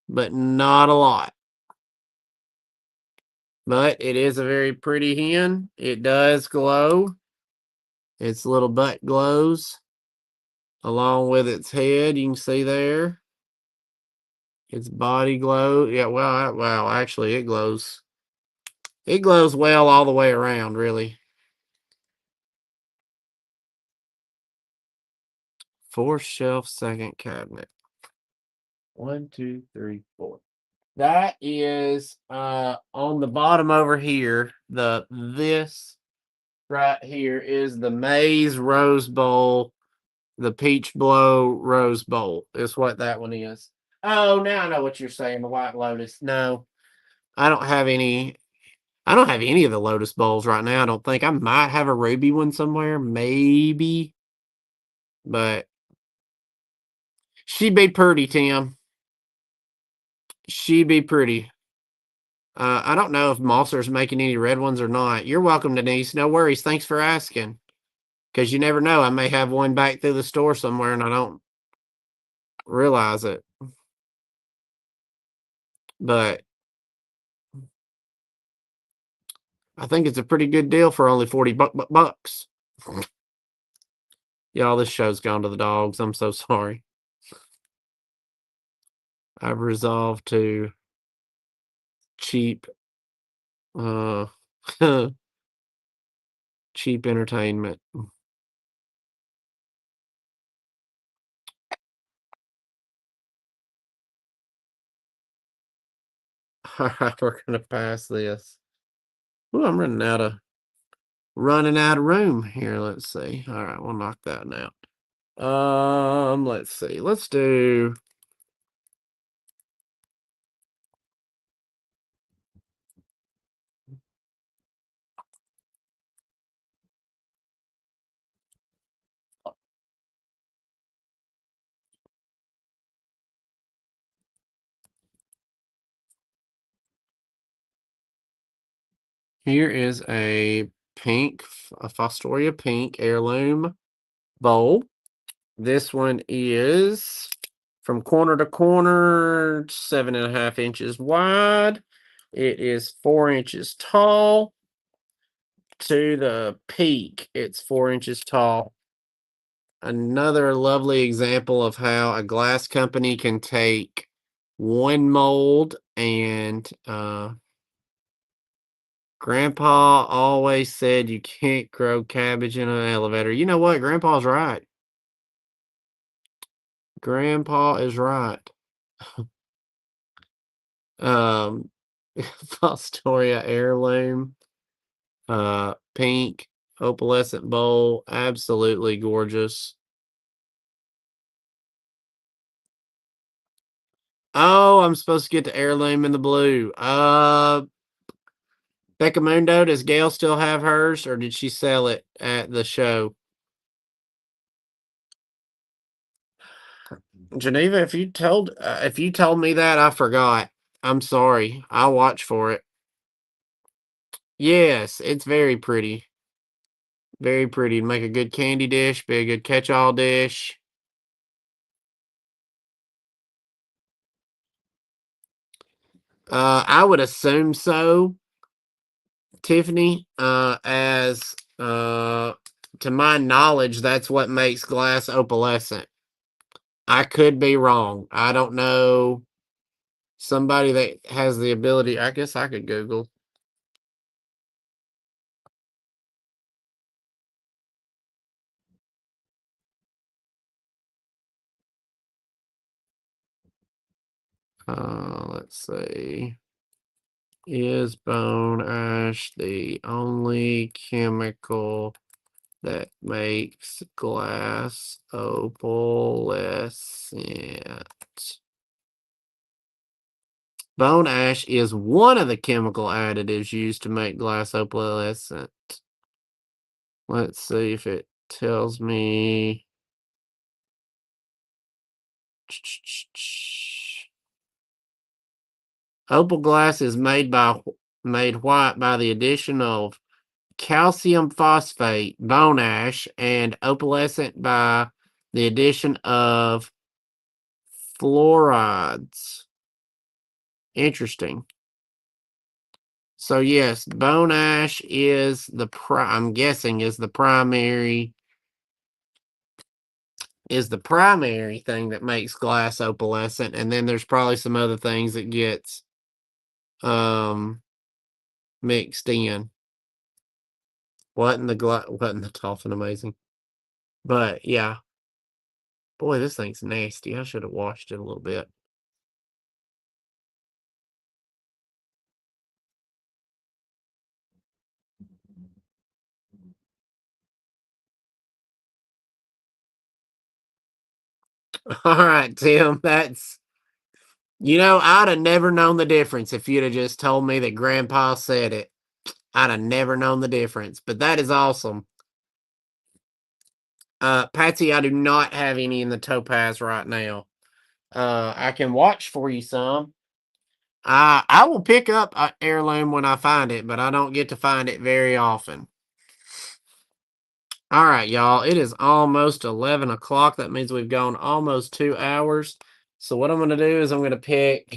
but not a lot. But it is a very pretty hen. It does glow. Its little butt glows along with its head. You can see there. Its body glow. Yeah, wow, actually it glows. It glows well all the way around, really. 4th shelf, 2nd cabinet. 1, 2, 3, 4. That is on the bottom over here. This right here is the Maize Rose Bowl, the Peach Blow Rose Bowl is what that one is. Oh, now I know what you're saying, the White Lotus. No, I don't have any. I don't have any of the Lotus Bowls right now. I don't think I might have a ruby one somewhere, maybe, but she'd be pretty, Tim. She'd be pretty. I don't know if Mosser's making any red ones or not. You're welcome, Denise. No worries. Thanks for asking. Because you never know. I may have one back through the store somewhere and I don't realize it. But I think it's a pretty good deal for only 40 bucks. Y'all, this show's gone to the dogs. I'm so sorry. I've resolved to cheap uh cheap entertainment. All right, we're gonna pass this. Ooh, I'm running out of room here. Let's see. All right, we'll knock that out. Let's see. Let's do Here is a Fostoria pink heirloom bowl. This one is from corner to corner, 7.5 inches wide. It is 4 inches tall. To the peak, it's 4 inches tall. Another lovely example of how a glass company can take one mold and Grandpa always said you can't grow cabbage in an elevator. You know what? Grandpa's right. Grandpa is right. Um, Fostoria heirloom, pink opalescent bowl, absolutely gorgeous. Oh, I'm supposed to get the heirloom in the blue. Beccamundo, does Gail still have hers, or did she sell it at the show? Geneva, if you told me that, I forgot. I'm sorry. I'll watch for it. Yes, it's very pretty. Very pretty. Make a good candy dish, be a good catch-all dish. I would assume so, Tiffany. As to my knowledge, that's what makes glass opalescent. I could be wrong. I don't know. Somebody that has the ability, I guess I could Google. Let's see. Is bone ash the only chemical that makes glass opalescent? Bone ash is one of the chemical additives used to make glass opalescent. Let's see if it tells me. Opal glass is made white by the addition of calcium phosphate, bone ash, and opalescent by the addition of fluorides. Interesting. So yes, bone ash is I'm guessing is the primary thing that makes glass opalescent, and then there's probably some other things that gets um mixed in. Wasn't the dolphin amazing? But yeah, boy, this thing's nasty. I should have washed it a little bit. All right, Tim, I'd have never known the difference if you'd have just told me that Grandpa said it. I'd have never known the difference, but that is awesome. Patsy, I do not have any in the topaz right now. I can watch for you some. I will pick up an heirloom when I find it, but I don't get to find it very often. All right, y'all. It is almost 11 o'clock. That means we've gone almost 2 hours. So what I'm going to do is I'm going to pick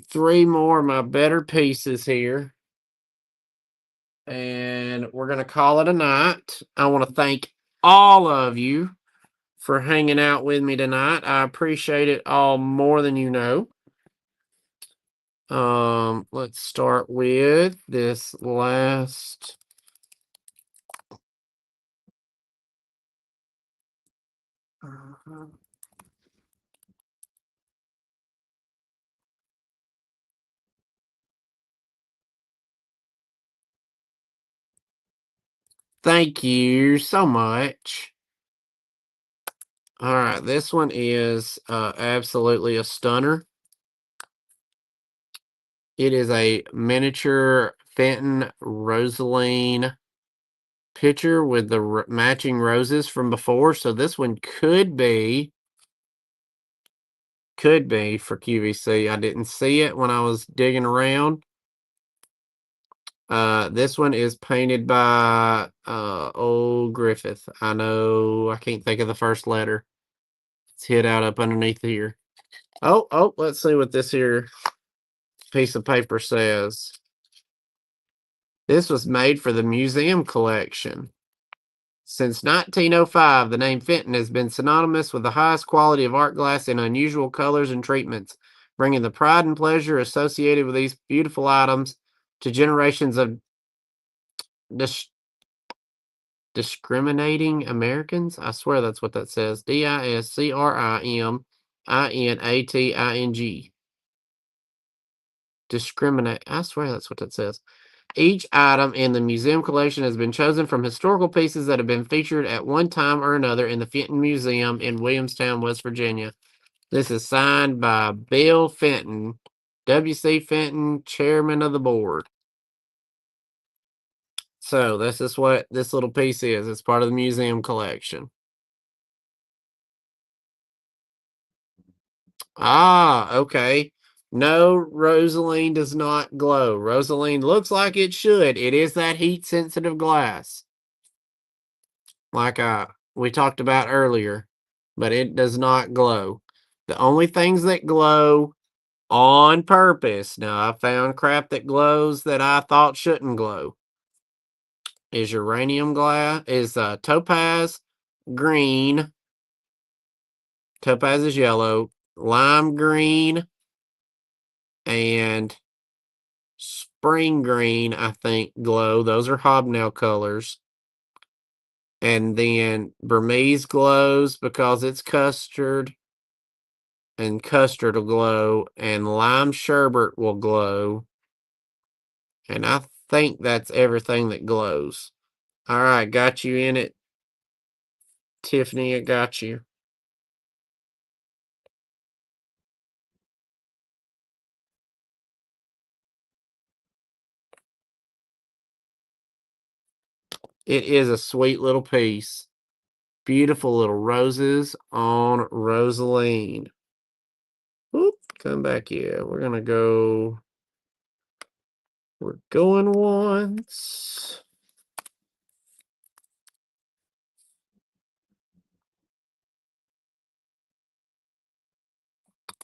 three more of my better pieces here. And we're going to call it a night. I want to thank all of you for hanging out with me tonight. I appreciate it all more than you know. Let's start with this last. Thank you so much. All right, this one is absolutely a stunner. It is a miniature Fenton Rosaline picture with the matching roses from before. So this one could be for QVC. I didn't see it when I was digging around. This one is painted by old Griffith. I can't think of the first letter. It's hid out up underneath here. Oh, let's see what this here piece of paper says. This was made for the museum collection. Since 1905, the name Fenton has been synonymous with the highest quality of art glass in unusual colors and treatments, bringing the pride and pleasure associated with these beautiful items to generations of dis- discriminating Americans. I swear that's what that says. Discriminating. Discriminate. I swear that's what that says. Each item in the museum collection has been chosen from historical pieces that have been featured at one time or another in the Fenton Museum in Williamstown, West Virginia. This is signed by Bill Fenton, W.C. Fenton, chairman of the board. So this is what this little piece is. It's part of the museum collection. Ah, okay. No, Rosaline does not glow. Rosaline looks like it should. It is that heat sensitive glass, like we talked about earlier, but it does not glow. The only things that glow on purpose, now I found crap that glows that I thought shouldn't glow, is uranium glass, is topaz green, topaz is yellow, lime green, and spring green, I think, glow. Those are hobnail colors. And then Burmese glows because it's custard, and custard will glow, and lime sherbet will glow. And I think that's everything that glows. All right, got you in it, Tiffany. It got you. It is a sweet little piece. Beautiful little roses on Rosaline. Whoop, come back here. We're going once.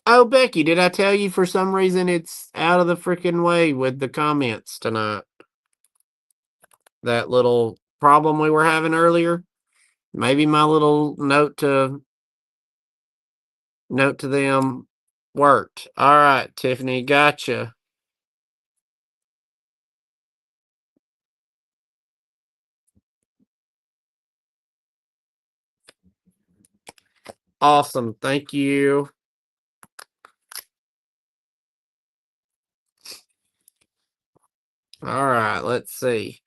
Oh, Becky, did I tell you for some reason it's out of the freaking way with the comments tonight? That little problem we were having earlier? Maybe my little note to them worked. All right, Tiffany, gotcha. Awesome. Thank you. All right, let's see.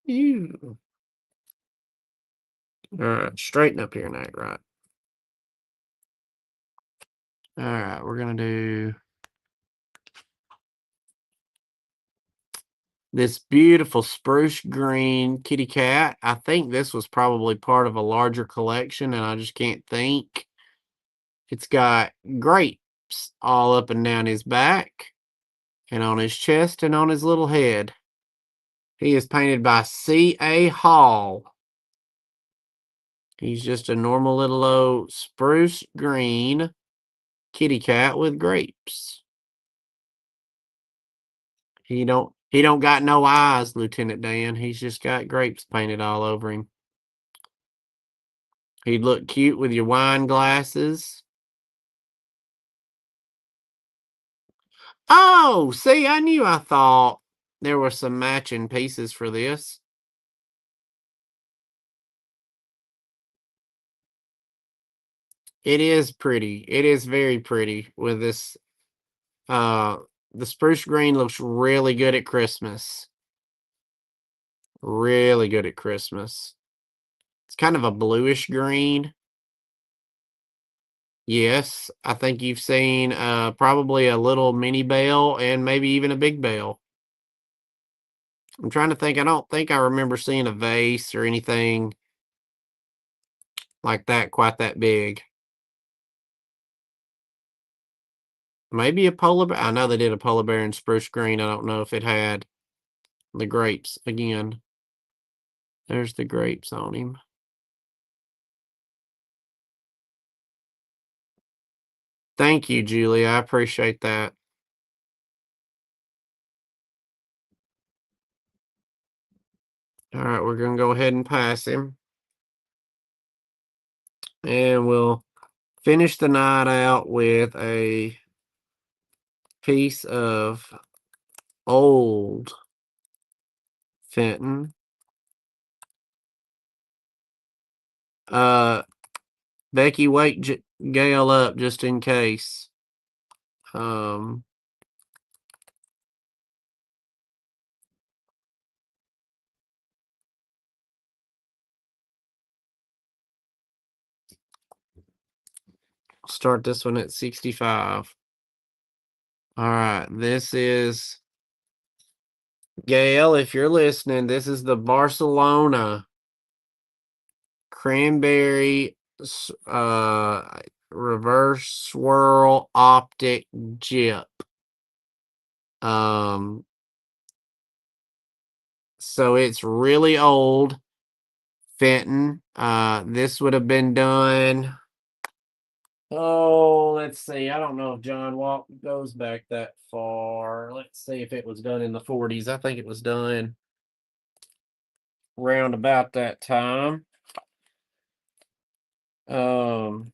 You. All right, straighten up here, Nate. Right. All right, we're gonna do this beautiful spruce green kitty cat. I think this was probably part of a larger collection, and I just can't think. It's got grapes all up and down his back, and on his chest, and on his little head. He is painted by C.A. Hall. He's just a normal little old spruce green kitty cat with grapes. He don't got no eyes, Lieutenant Dan. He's just got grapes painted all over him. He'd look cute with your wine glasses. Oh, see, I thought there were some matching pieces for this. It is pretty. It is very pretty with this. Uh, the spruce green looks really good at Christmas. Really good at Christmas. It's kind of a bluish green. Yes, I think you've seen probably a little mini bell and maybe even a big bell. I'm trying to think. I don't think I remember seeing a vase or anything like that, quite that big. Maybe a polar bear. I know they did a polar bear in spruce green. I don't know if it had the grapes again. There's the grapes on him. Thank you, Julie. I appreciate that. All right, we're gonna go ahead and pass him, and we'll finish the night out with a piece of old Fenton. Uh, Becky, wake Gail up just in case. Um, start this one at 65. All right, this is Gail. If you're listening, this is the Barcelona cranberry reverse swirl optic jip. Um, so it's really old Fenton. This would have been done. Oh, let's see. I don't know if John Walk goes back that far. Let's see if it was done in the 40s. I think it was done round about that time. Um,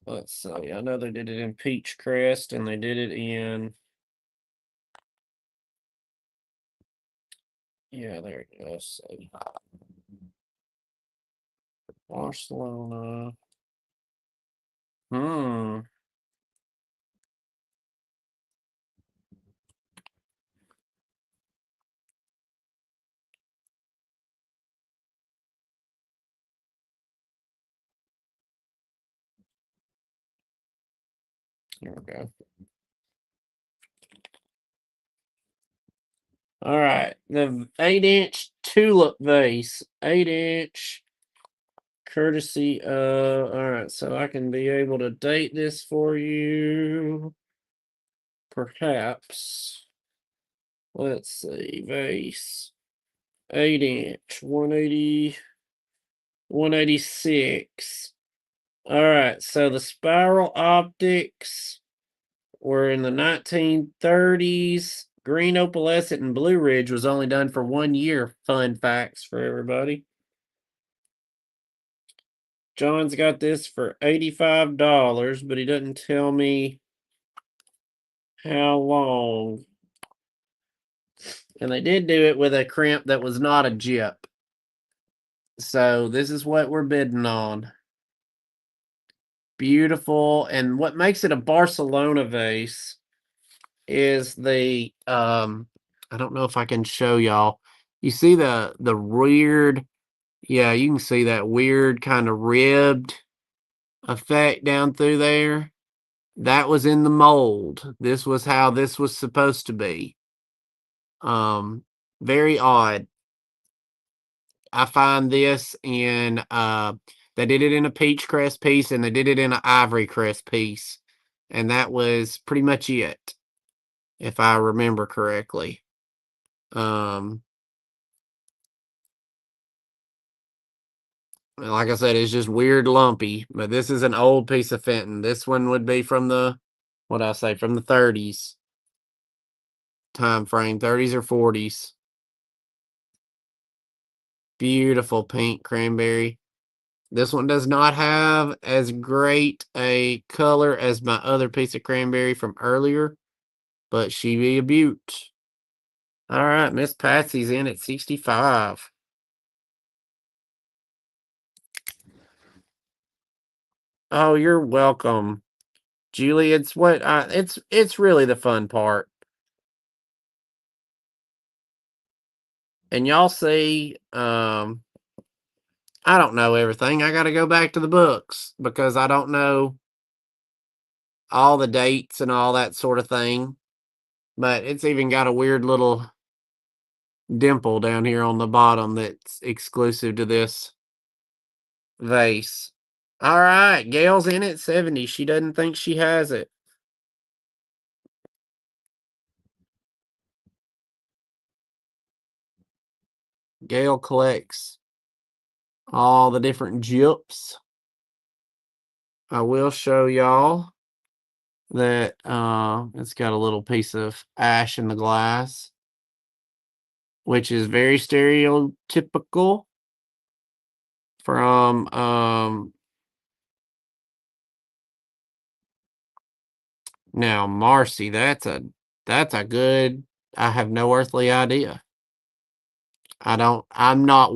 let's see. I know they did it in Peach Crest and they did it in. Yeah, there you go. Let's see. Barcelona. Hmm. There we go. All right. The 8-inch tulip vase. 8-inch courtesy of. All right. So I can be able to date this for you. Perhaps. Let's see. Vase. 8-inch. 180. 186. All right. So the spiral optics were in the 1930s. Green opalescent and Blue Ridge was only done for 1 year. Fun facts for everybody. John's got this for $85, but he doesn't tell me how long. And they did do it with a crimp that was not a jip. So this is what we're bidding on. Beautiful. And what makes it a Barcelona vase is the I don't know if I can show y'all. You see the weird, yeah, you can see that weird kind of ribbed effect down through there. That was in the mold. This was how this was supposed to be. Very odd. I find this in they did it in a peach crest piece and they did it in an ivory crest piece. And that was pretty much it, if I remember correctly. Um like I said, it's just weird lumpy, but this is an old piece of Fenton. This one would be from the what I say, from the 30s time frame, 30s or 40s. Beautiful pink cranberry. This one does not have as great a color as my other piece of cranberry from earlier, but she be a beaut. All right, Miss Patsy's in at 65. Oh, you're welcome, Julie. It's what it's really the fun part. And y'all see, I don't know everything. I got to go back to the books because I don't know all the dates and all that sort of thing. But it's even got a weird little dimple down here on the bottom that's exclusive to this vase. All right, Gail's in at 70. She doesn't think she has it. Gail collects all the different gyps. I will show y'all that it's got a little piece of ash in the glass, which is very stereotypical from now Marcy. That's a good. I have no earthly idea. I'm not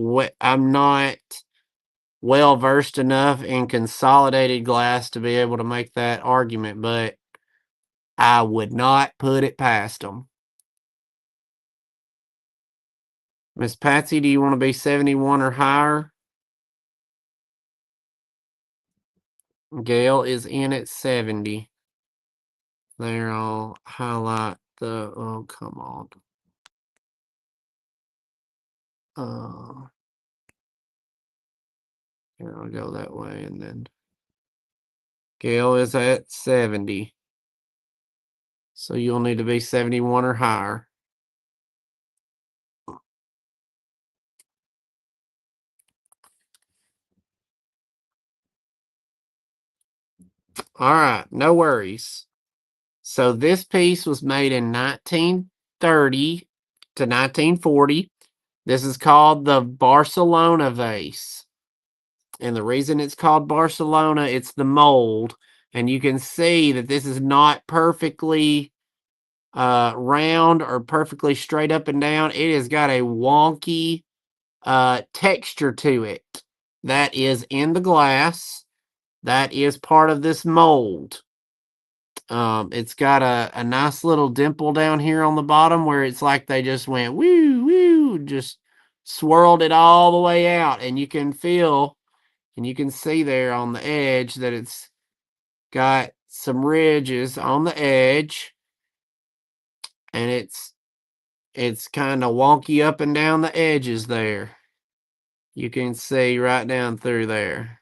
well versed enough in consolidated glass to be able to make that argument, but I would not put it past them. Miss Patsy, do you want to be 71 or higher? Gail is in at 70. There, I'll highlight the, oh, come on. Here, I'll go that way, and then Gail is at 70. So you'll need to be 71 or higher. All right, no worries. So this piece was made in 1930 to 1940. This is called the Barcelona vase. And the reason it's called Barcelona, it's the mold. And you can see that this is not perfectly round or perfectly straight up and down. It has got a wonky texture to it. That is in the glass. That is part of this mold. It's got a nice little dimple down here on the bottom where it's like they just went woo woo, just swirled it all the way out, and you can feel and you can see there on the edge that it's got some ridges on the edge, and it's kind of wonky up and down the edges there. You can see right down through there.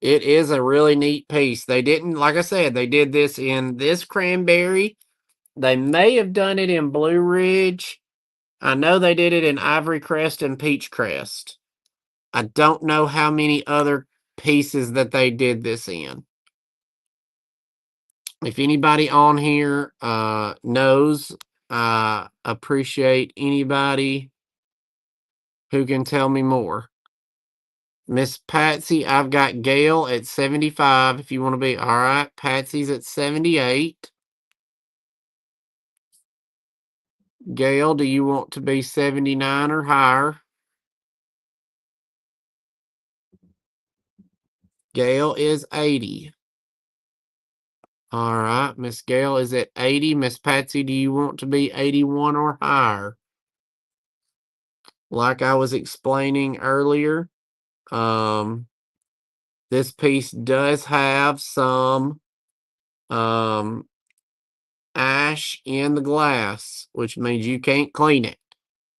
It is a really neat piece. They didn't, like I said, they did this in this cranberry. They may have done it in Blue Ridge. I know they did it in Ivory Crest and Peach Crest. I don't know how many other pieces that they did this in. If anybody on here knows, I appreciate anybody who can tell me more. Miss Patsy, I've got Gail at 75. If you want to be all right, Patsy's at 78. Gail, do you want to be 79 or higher? Gail is 80. All right, Miss Gail is at 80. Miss Patsy, do you want to be 81 or higher? Like I was explaining earlier, this piece does have some ash in the glass, which means you can't clean it.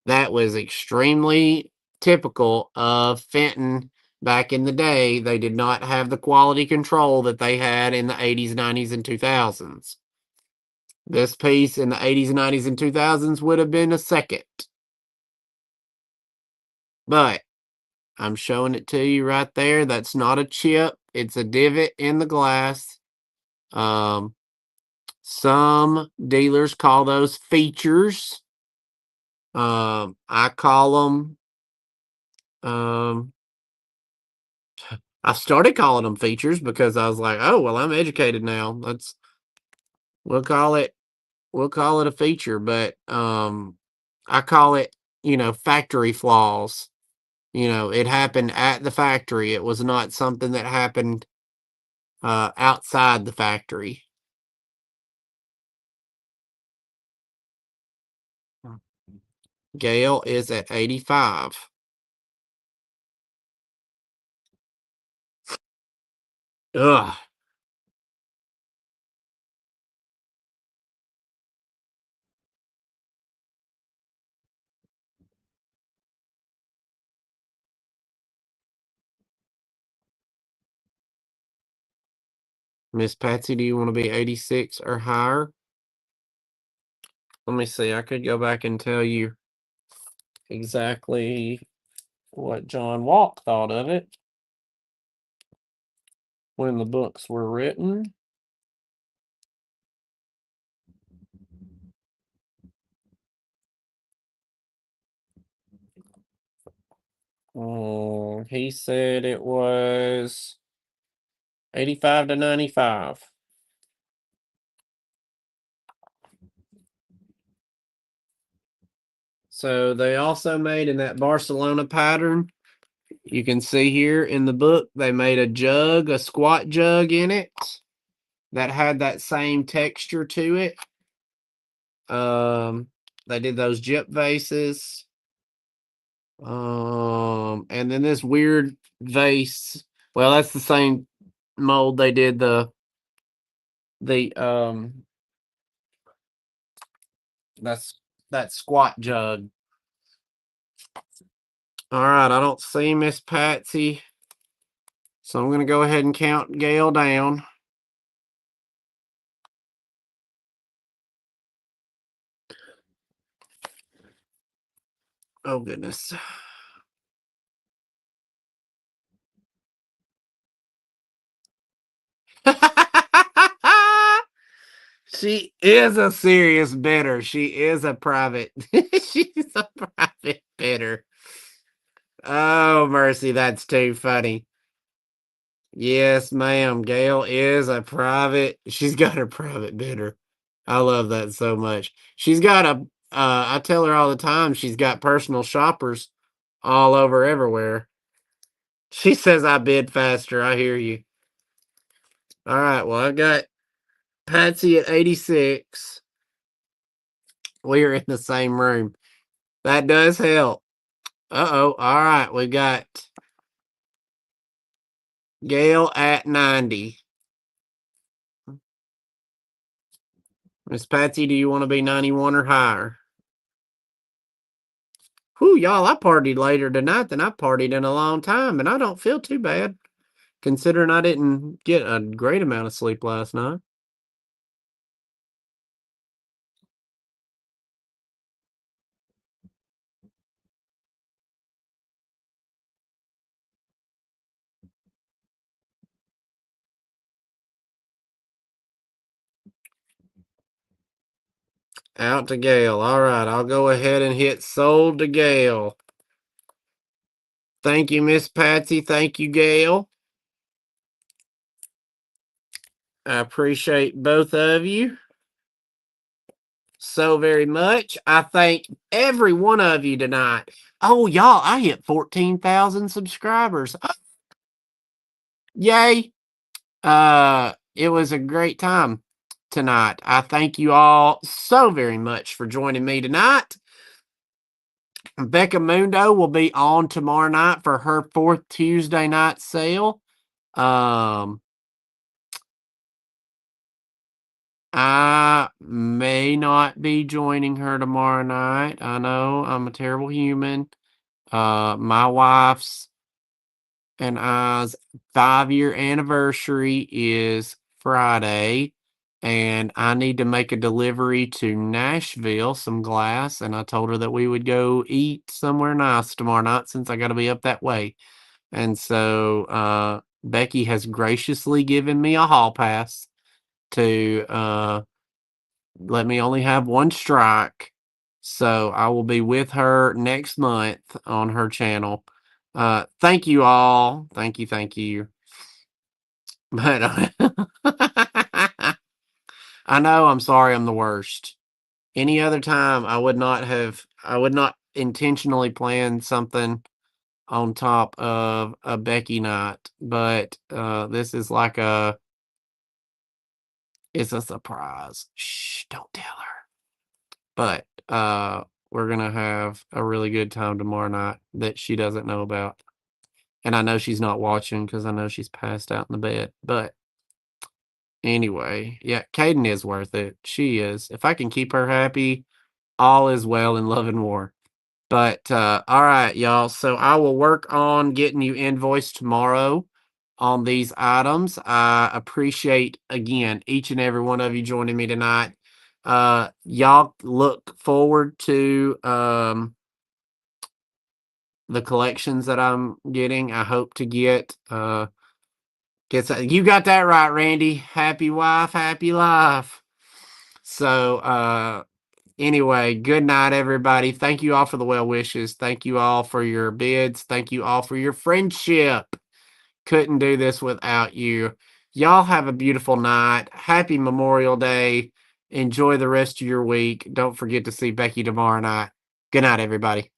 That was extremely typical of Fenton back in the day. They did not have the quality control that they had in the 80s, 90s, and 2000s. This piece in the 80s, 90s, and 2000s would have been a second. But I'm showing it to you right there. That's not a chip. It's a divot in the glass. Some dealers call those features. I call them, I started calling them features because I was like, oh, well, I'm educated now. We'll call it, we'll call it a feature, but, I call it, factory flaws. It happened at the factory. It was not something that happened, outside the factory. Gail is at 85. Ugh. Miss Patsy, do you want to be 86 or higher? Let me see. I could go back and tell you exactly what John Walk thought of it when the books were written. He said it was 85 to 95. So they also made in that Barcelona pattern, you can see here in the book, they made a jug, a squat jug in it that had that same texture to it. They did those gyp vases. And then this weird vase. Well, that's the same mold they did the that's that squat jug. All right, I don't see Miss Patsy, so I'm gonna go ahead and count Gail down. Oh goodness. She is a serious bidder. She is a private. She's a private bidder. Oh mercy, that's too funny. Yes, ma'am. Gail is a private. She's got a private bidder. I love that so much. She's got a. I tell her all the time. She's got personal shoppers all over everywhere. She says I bid faster. I hear you. All right. Well, I got Patsy at 86. We are in the same room. That does help. Uh-oh. All right. We got Gail at 90. Miss Patsy, do you want to be 91 or higher? Whew, y'all, I partied later tonight than I partied in a long time, and I don't feel too bad, considering I didn't get a great amount of sleep last night. Out to Gail. All right, I'll go ahead and hit sold to Gail. Thank you, Miss Patsy. Thank you, Gail. I appreciate both of you so very much. I thank every one of you tonight. Oh, y'all, I hit 14,000 subscribers. Yay. It was a great time tonight. I thank you all so very much for joining me tonight. Becca Mundo will be on tomorrow night for her 4th Tuesday night sale. I may not be joining her tomorrow night. I know I'm a terrible human. My wife's and I's 5-year anniversary is Friday, and I need to make a delivery to Nashville, some glass, and I told her that we would go eat somewhere nice tomorrow night since I got to be up that way. And so Becky has graciously given me a hall pass to let me only have one strike. So I will be with her next month on her channel. Thank you all. Thank you. Thank you. But I know I'm sorry I'm the worst. Any other time I would not intentionally plan something on top of a Becky night, but this is like it's a surprise. Shh, don't tell her. But we're gonna have a really good time tomorrow night that she doesn't know about. And I know she's not watching because I know she's passed out in the bed. But anyway, yeah, Caden is worth it. She is. If I can keep her happy, all is well in love and war. But all right, y'all. So I will work on getting you invoiced tomorrow. on these items. I appreciate, again, each and every one of you joining me tonight. Y'all look forward to the collections that I'm getting. I hope to you got that right, Randy. Happy wife, happy life. So anyway, good night, everybody. Thank you all for the well wishes. Thank you all for your bids. Thank you all for your friendship. Couldn't do this without you. Y'all have a beautiful night. Happy Memorial Day. Enjoy the rest of your week. Don't forget to see Becky tomorrow night. Good night, everybody.